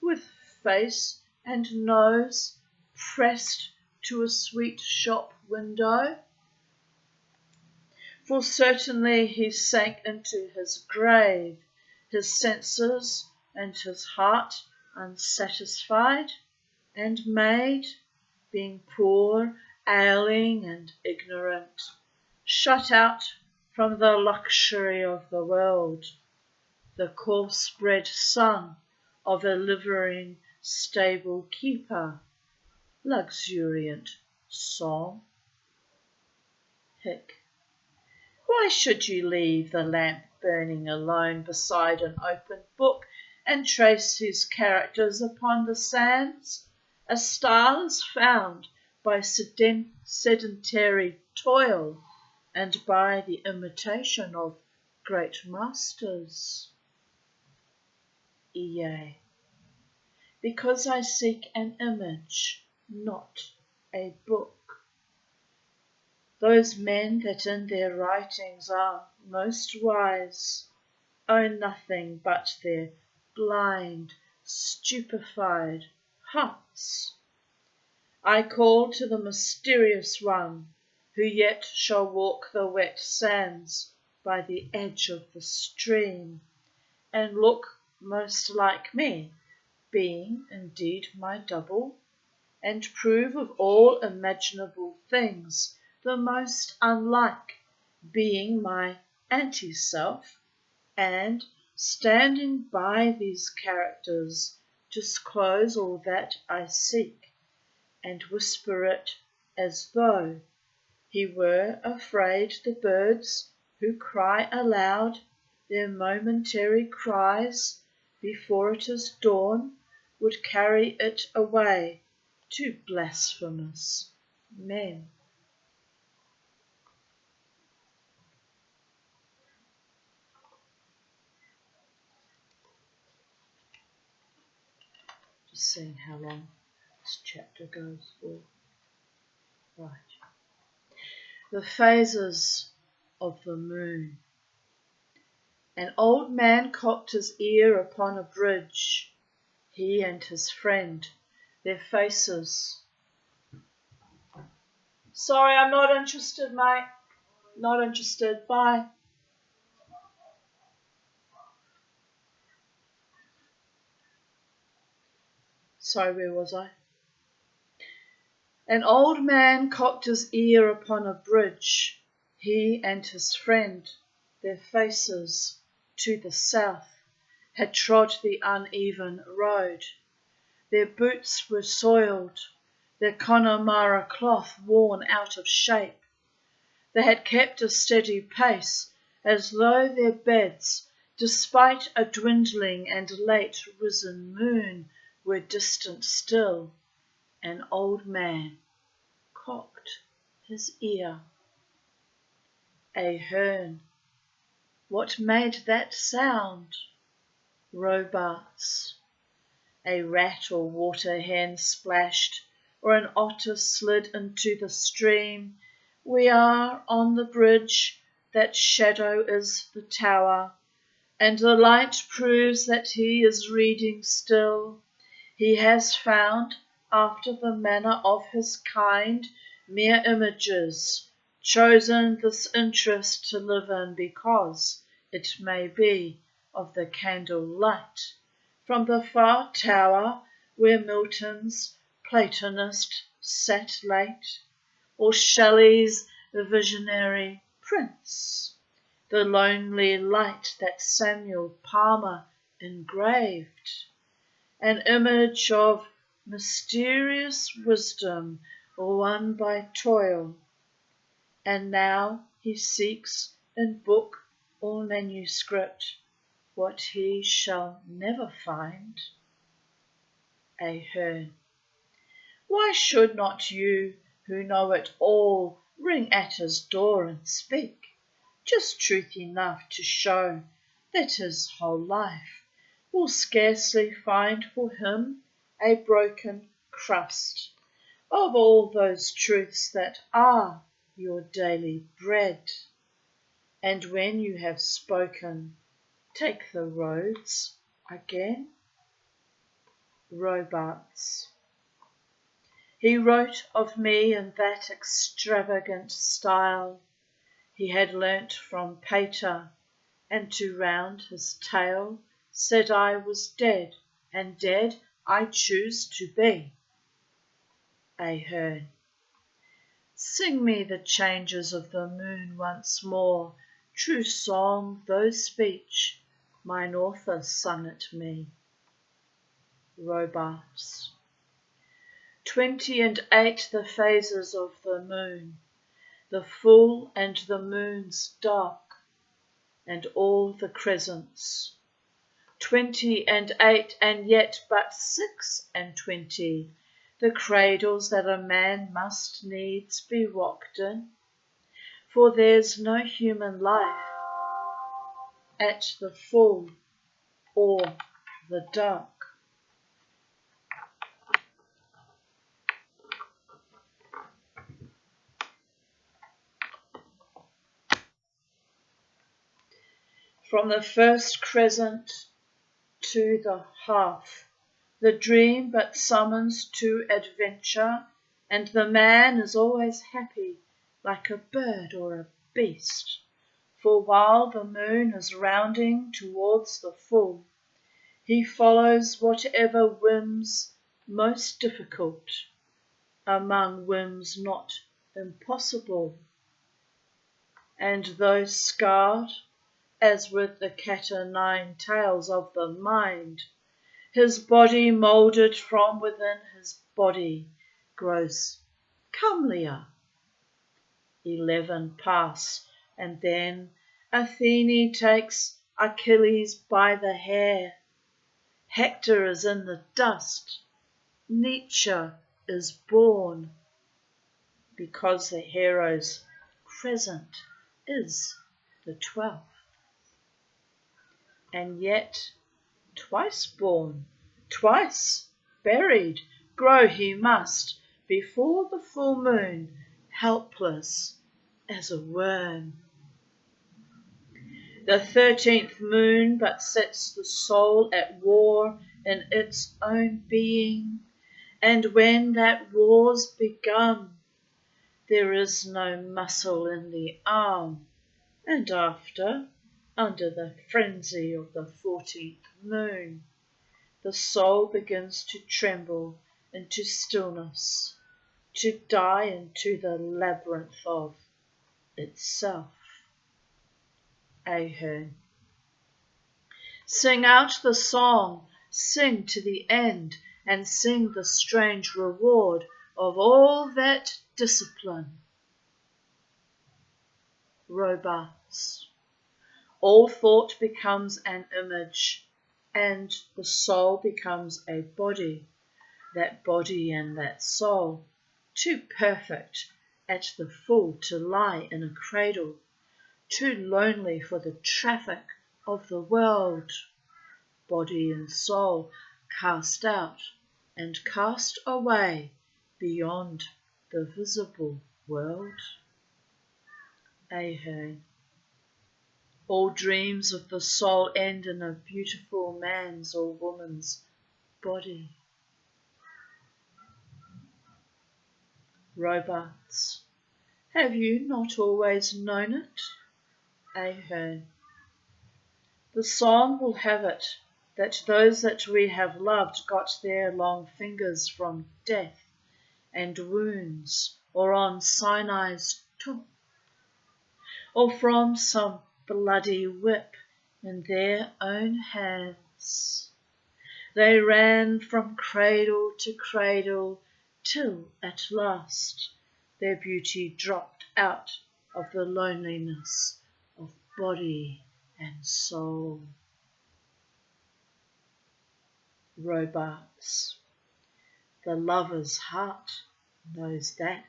with face and nose pressed to a sweet shop window. For certainly he sank into his grave, his senses and his heart unsatisfied, and made, being poor, ailing, and ignorant, shut out from the luxury of the world, the coarse-bred son of a livering stable keeper, luxuriant song. Hic. Why should you leave the lamp burning alone beside an open book and trace his characters upon the sands? A style is found by sedentary toil and by the imitation of great masters. Yea, because I seek an image, not a book. Those men that in their writings are most wise own nothing but their blind, stupefied hearts. I call to the mysterious one who yet shall walk the wet sands by the edge of the stream, and look most like me, being indeed my double, and prove of all imaginable things the most unlike, being my anti-self, and, standing by these characters, disclose all that I seek, and whisper it as though he were afraid the birds who cry aloud their momentary cries before it is dawn would carry it away to blasphemous men. Just seeing how long this chapter goes for. Right. The phases of the moon. An old man cocked his ear upon a bridge, he and his friend, their faces. Sorry, I'm not interested, mate. Not interested. Bye. Sorry, where was I? An old man cocked his ear upon a bridge, he and his friend, their faces to the south, had trod the uneven road. Their boots were soiled, their Connemara cloth worn out of shape. They had kept a steady pace, as though their beds, despite a dwindling and late risen moon, were distant still. An old man cocked his ear. Ahern. What made that sound? Robarts. A rat or water hen splashed, or an otter slid into the stream. We are on the bridge, that shadow is the tower, and the light proves that he is reading still. He has found, after the manner of his kind, mere images, chosen this interest to live in because, it may be, of the candle light from the far tower where Milton's Platonist sat late, or Shelley's visionary prince, the lonely light that Samuel Palmer engraved, an image of mysterious wisdom won by toil, and now he seeks in book or manuscript what he shall never find. Ahern. Why should not you, who know it all, ring at his door and speak, just truth enough to show that his whole life will scarcely find for him a broken crust of all those truths that are your daily bread. And when you have spoken, take the roads again. Robarts. He wrote of me in that extravagant style he had learnt from Pater, and to round his tale said I was dead, and dead I choose to be. Ahern. Sing me the changes of the moon once more, true song though speech, mine author sung it me. Robarts. 28 the phases of the moon, the full and the moon's dark, and all the crescents. 28 and yet but 26, the cradles that a man must needs be rocked in, for there's no human life at the full or the dark. From the first crescent to the half, the dream but summons to adventure, and the man is always happy like a bird or a beast. For while the moon is rounding towards the full, he follows whatever whims most difficult, among whims not impossible. And though scarred, as with the cat o' nine tails of the mind, his body moulded from within his body grows comelier. 11 pass, and then Athene takes Achilles by the hair. Hector is in the dust. Nietzsche is born, because the hero's crescent is the 12th. And yet twice born, twice buried, grow he must before the full moon, helpless as a worm. The 13th moon but sets the soul at war in its own being, and when that war's begun, there is no muscle in the arm, and after, under the frenzy of the 14th moon, the soul begins to tremble into stillness, to die into the labyrinth of itself. Ahern. Sing out the song, sing to the end, and sing the strange reward of all that discipline. Robarts. All thought becomes an image, and the soul becomes a body, that body and that soul, too perfect at the full to lie in a cradle, too lonely for the traffic of the world. Body and soul cast out and cast away beyond the visible world. Ahern. All dreams of the soul end in a beautiful man's or woman's body. Robarts. Have you not always known it? Ahern. The song will have it that those that we have loved got their long fingers from death and wounds, or on Sinai's top, or from some bloody whip in their own hands. They ran from cradle to cradle till at last their beauty dropped out of the loneliness of body and soul. Robarts. The lover's heart knows that.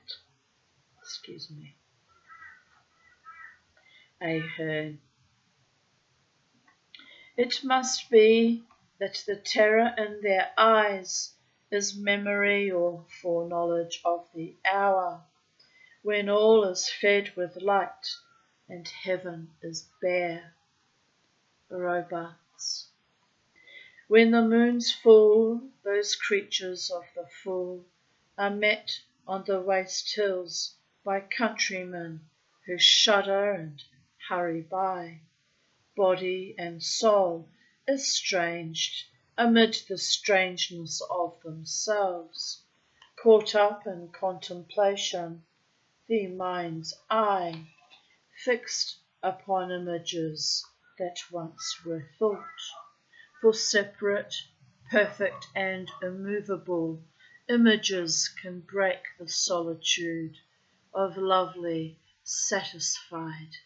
Excuse me. Ahern. It must be that the terror in their eyes is memory or foreknowledge of the hour when all is fed with light and heaven is bare. Robarts. When the moon's full, those creatures of the full are met on the waste hills by countrymen who shudder and hurry by. Body and soul estranged amid the strangeness of themselves, caught up in contemplation, the mind's eye fixed upon images that once were thought. For separate, perfect and immovable images can break the solitude of lovely, satisfied,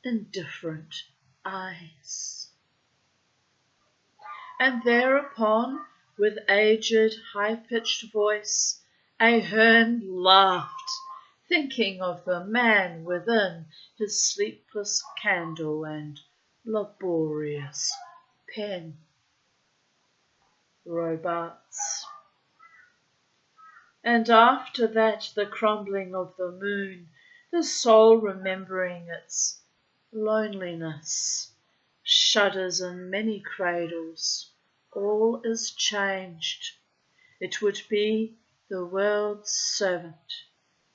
indifferent eyes. And thereupon, with aged, high-pitched voice, Ahern laughed, thinking of the man within his sleepless candle and laborious pen. Robarts. And after that the crumbling of the moon, the soul remembering its loneliness, shudders in many cradles, all is changed. It would be the world's servant,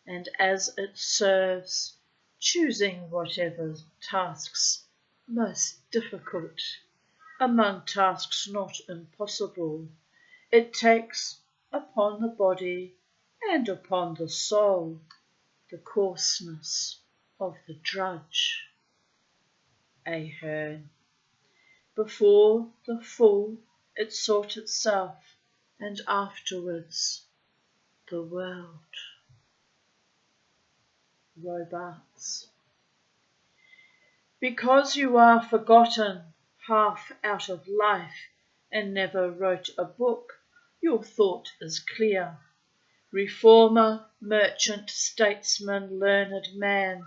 and as it serves, choosing whatever tasks most difficult, among tasks not impossible, it takes upon the body and upon the soul the coarseness of the drudge. Ahern. Before the full it sought itself, and afterwards the world. Robarts. Because you are forgotten, half out of life, and never wrote a book, your thought is clear. Reformer, merchant, statesman, learned man,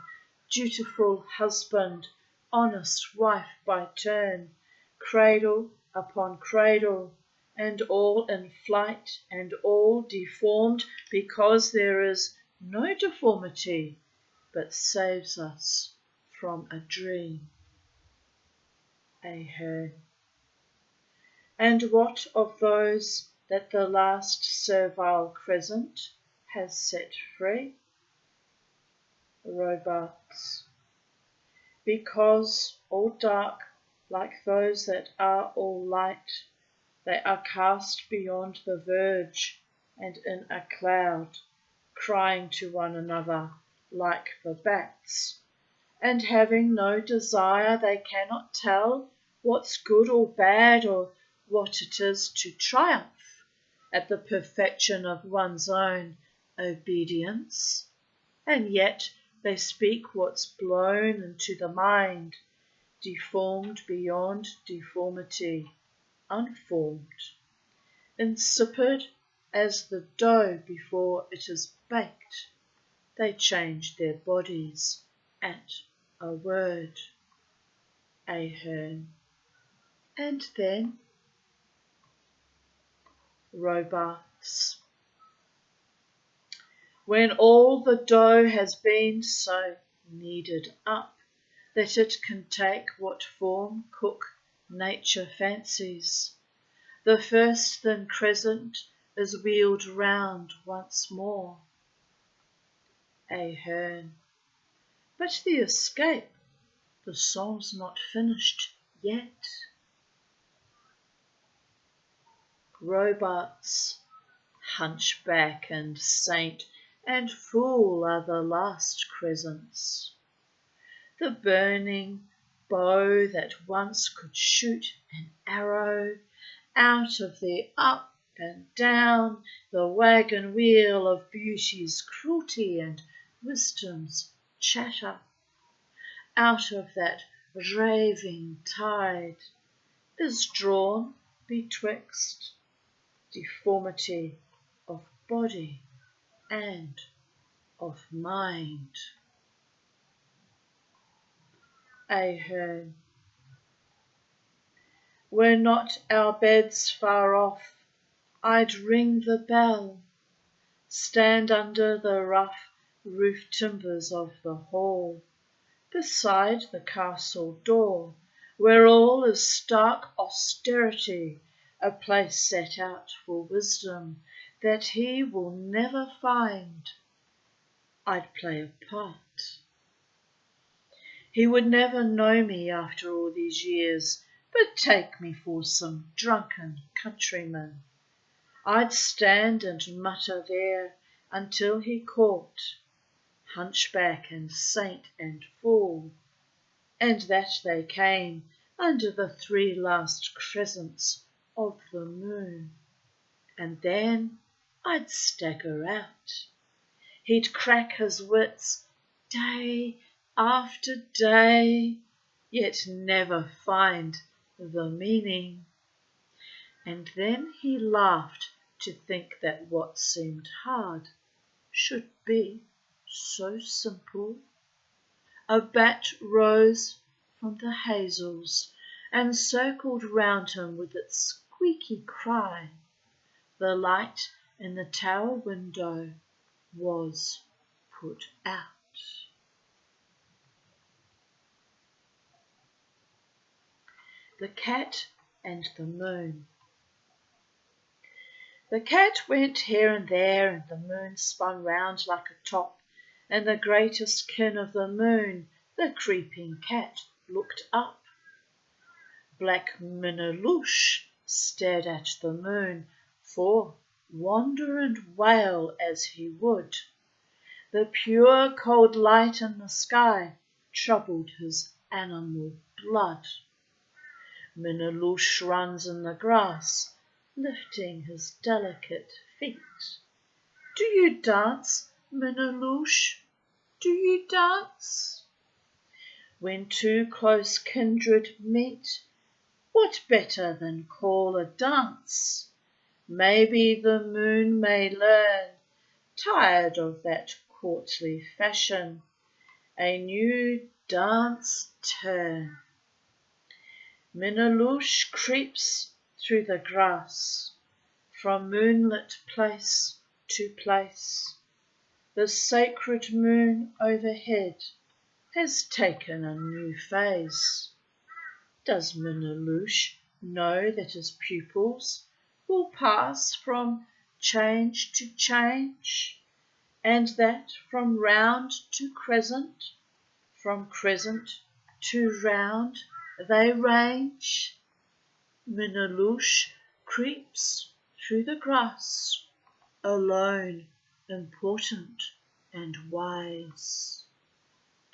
dutiful husband, honest wife by turn, cradle upon cradle, and all in flight, and all deformed, because there is no deformity but saves us from a dream. Ahern. And what of those that the last servile crescent has set free? Robarts. Because all dark, like those that are all light, they are cast beyond the verge, and in a cloud, crying to one another like the bats, and having no desire, they cannot tell what's good or bad, or what it is to triumph at the perfection of one's own obedience, and yet they speak what's blown into the mind, deformed beyond deformity, unformed, insipid as the dough before it is baked. They change their bodies at a word. Ahern. And then Robarts. When all the dough has been so kneaded up that it can take what form cook nature fancies, the first thin crescent is wheeled round once more. Ahern. But the escape, the song's not finished yet. Robarts. Hunchback and saint and fool are the last crescents. The burning bow that once could shoot an arrow out of the up and down, the wagon wheel of beauty's cruelty and wisdom's chatter, out of that raving tide, is drawn betwixt deformity of body and of mind. Ahern. Were not our beds far off, I'd ring the bell, stand under the rough roof timbers of the hall, beside the castle door, where all is stark austerity, a place set out for wisdom that he will never find. I'd play a part. He would never know me after all these years, but take me for some drunken countryman. I'd stand and mutter there until he caught hunchback and saint and fool, and that they came under the 3 last crescents of the moon. And then I'd stagger out. He'd crack his wits day after day, yet never find the meaning. And then he laughed to think that what seemed hard should be so simple. A bat rose from the hazels and circled round him with its squeaky cry. The light in the tower window was put out. The Cat and the Moon. The cat went here and there, and the moon spun round like a top, and the greatest kin of the moon, the creeping cat, looked up. Black Minnaloushe stared at the moon, for, wander and wail as he would, the pure cold light in the sky troubled his animal blood. Minnaloushe runs in the grass, lifting his delicate feet. Do you dance, Minnaloushe? Do you dance? When 2 close kindred meet, what better than call a dance? Maybe the moon may learn, tired of that courtly fashion, a new dance turn. Minnaloushe creeps through the grass, from moonlit place to place. The sacred moon overhead has taken a new phase. Does Minnaloushe know that his pupils will pass from change to change, and that from round to crescent, from crescent to round, they range? Minnaloushe creeps through the grass, alone, important and wise,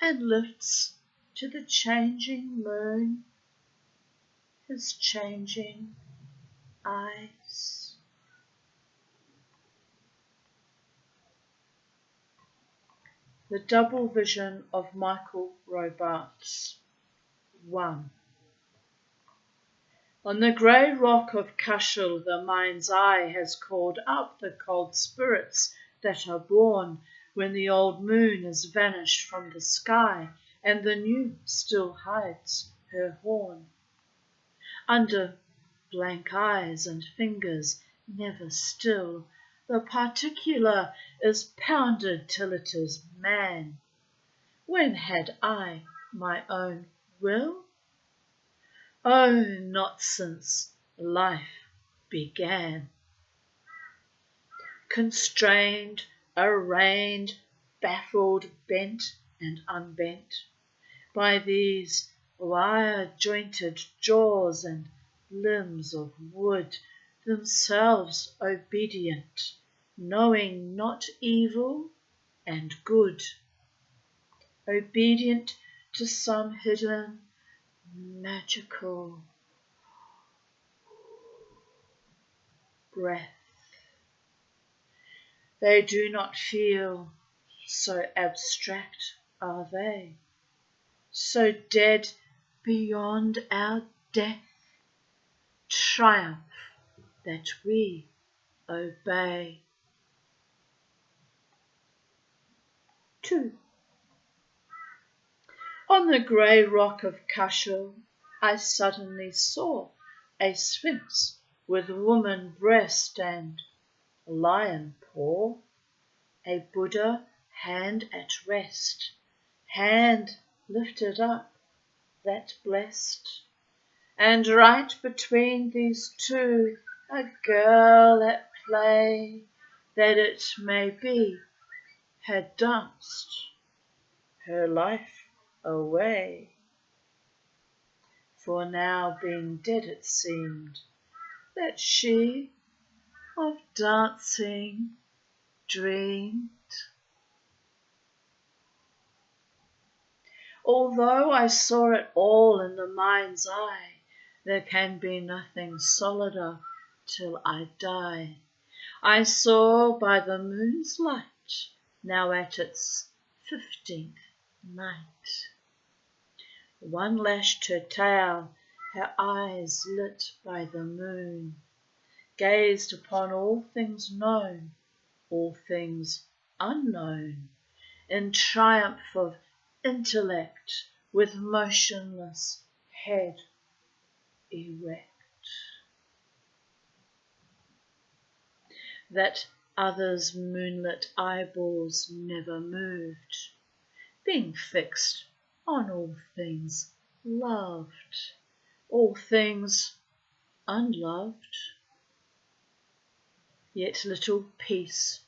and lifts to the changing moon his changing eyes. The Double Vision of Michael Robartes. 1. On the grey rock of Cashel the mind's eye has called up the cold spirits that are born when the old moon is vanished from the sky and the new still hides her horn. Under blank eyes and fingers never still, the particular is pounded till it is man. When had I my own will? Oh, not since life began. Constrained, arraigned, baffled, bent and unbent by these wire-jointed jaws and limbs of wood, themselves obedient, knowing not evil and good, obedient to some hidden magical breath. They do not feel, so abstract are they, so dead beyond our death, triumph that we obey. 2. On the grey rock of Cashel I suddenly saw a sphinx with woman breast and lion paw, a Buddha hand at rest, hand lifted up, that blessed, and right between these two a girl at play, that it may be had danced her life away. For now being dead it seemed that she of dancing dreamed. Although I saw it all in the mind's eye, there can be nothing solider till I die. I saw by the moon's light, now at its 15th night. One lashed her tail, her eyes lit by the moon, gazed upon all things known, all things unknown, in triumph of intellect, with motionless head erect. That others' moonlit eyeballs never moved, being fixed on all things loved, all things unloved. Yet little peace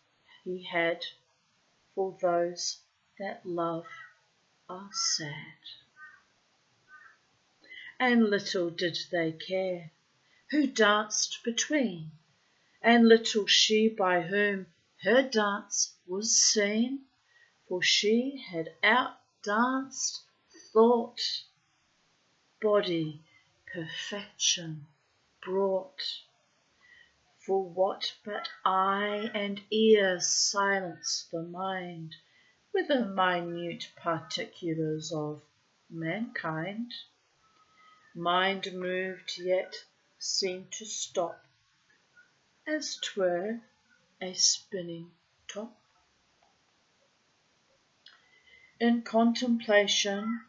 he had, for those that love are sad. And little did they care who danced between, and little she by whom her dance was seen, for she had outdanced thought, body perfection brought. For what but eye and ear silence the mind with the minute particulars of mankind? Mind moved yet seemed to stop, as 'twere a spinning top. In contemplation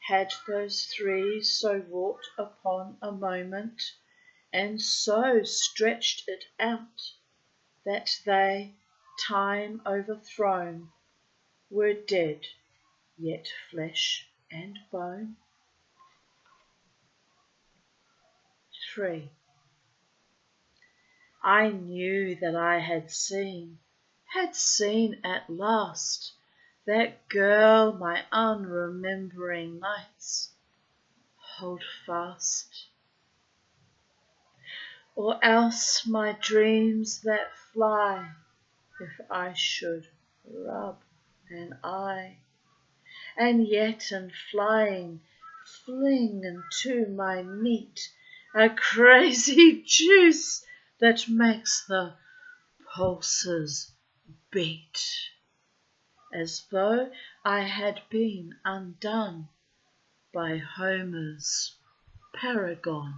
had those three so wrought upon a moment, and so stretched it out, that they, time overthrown, were dead, yet flesh and bone. 3. I knew that I had seen at last, that girl my unremembering nights hold fast. Or else my dreams that fly, if I should rub an eye, and yet in flying fling into my meat a crazy juice that makes the pulses beat, as though I had been undone by Homer's paragon,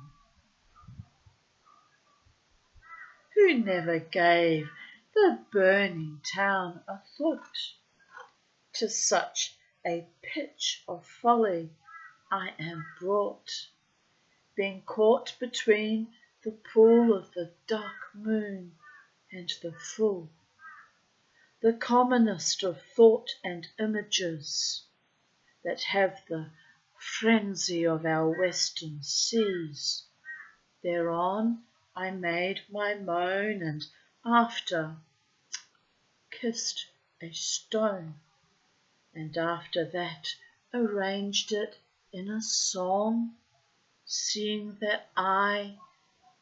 who never gave the burning town a thought. To such a pitch of folly I am brought, being caught between the pool of the dark moon and the full, the commonest of thought and images, that have the frenzy of our western seas. Thereon I made my moan, and after kissed a stone, and after that arranged it in a song, seeing that I,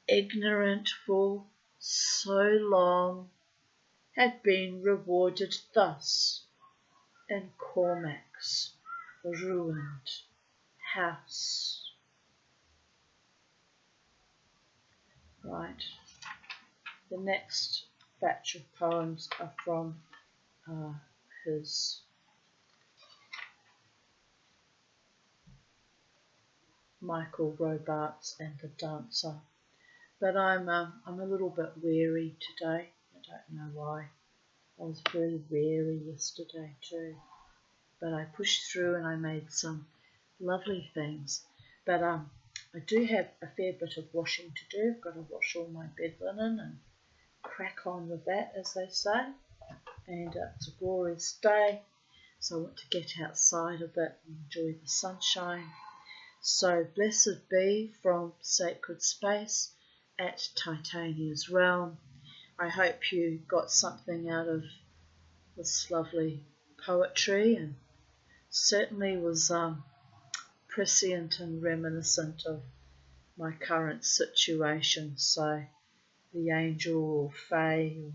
ignorant for so long, had been rewarded thus in Cormac's ruined house. Right, the next batch of poems are from his Michael Robarts and the Dancer. But I'm a little bit weary today. I don't know why. I was very weary yesterday too. But I pushed through and I made some lovely things. But I do have a fair bit of washing to do. I've got to wash all my bed linen and crack on with that, as they say. And it's a glorious day, so I want to get outside a bit and enjoy the sunshine. So blessed be from sacred space at Titania's realm. I hope you got something out of this lovely poetry, and certainly was prescient and reminiscent of my current situation. So the angel or fae or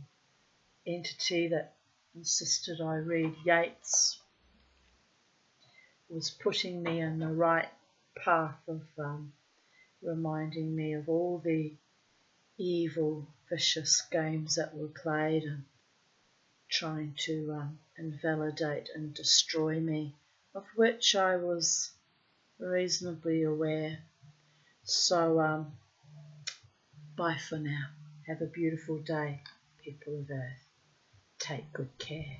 entity that insisted I read Yeats was putting me in the right path of reminding me of all the evil, vicious games that were played and trying to invalidate and destroy me, of which I was reasonably aware. So, bye for now. Have a beautiful day, people of Earth. Take good care.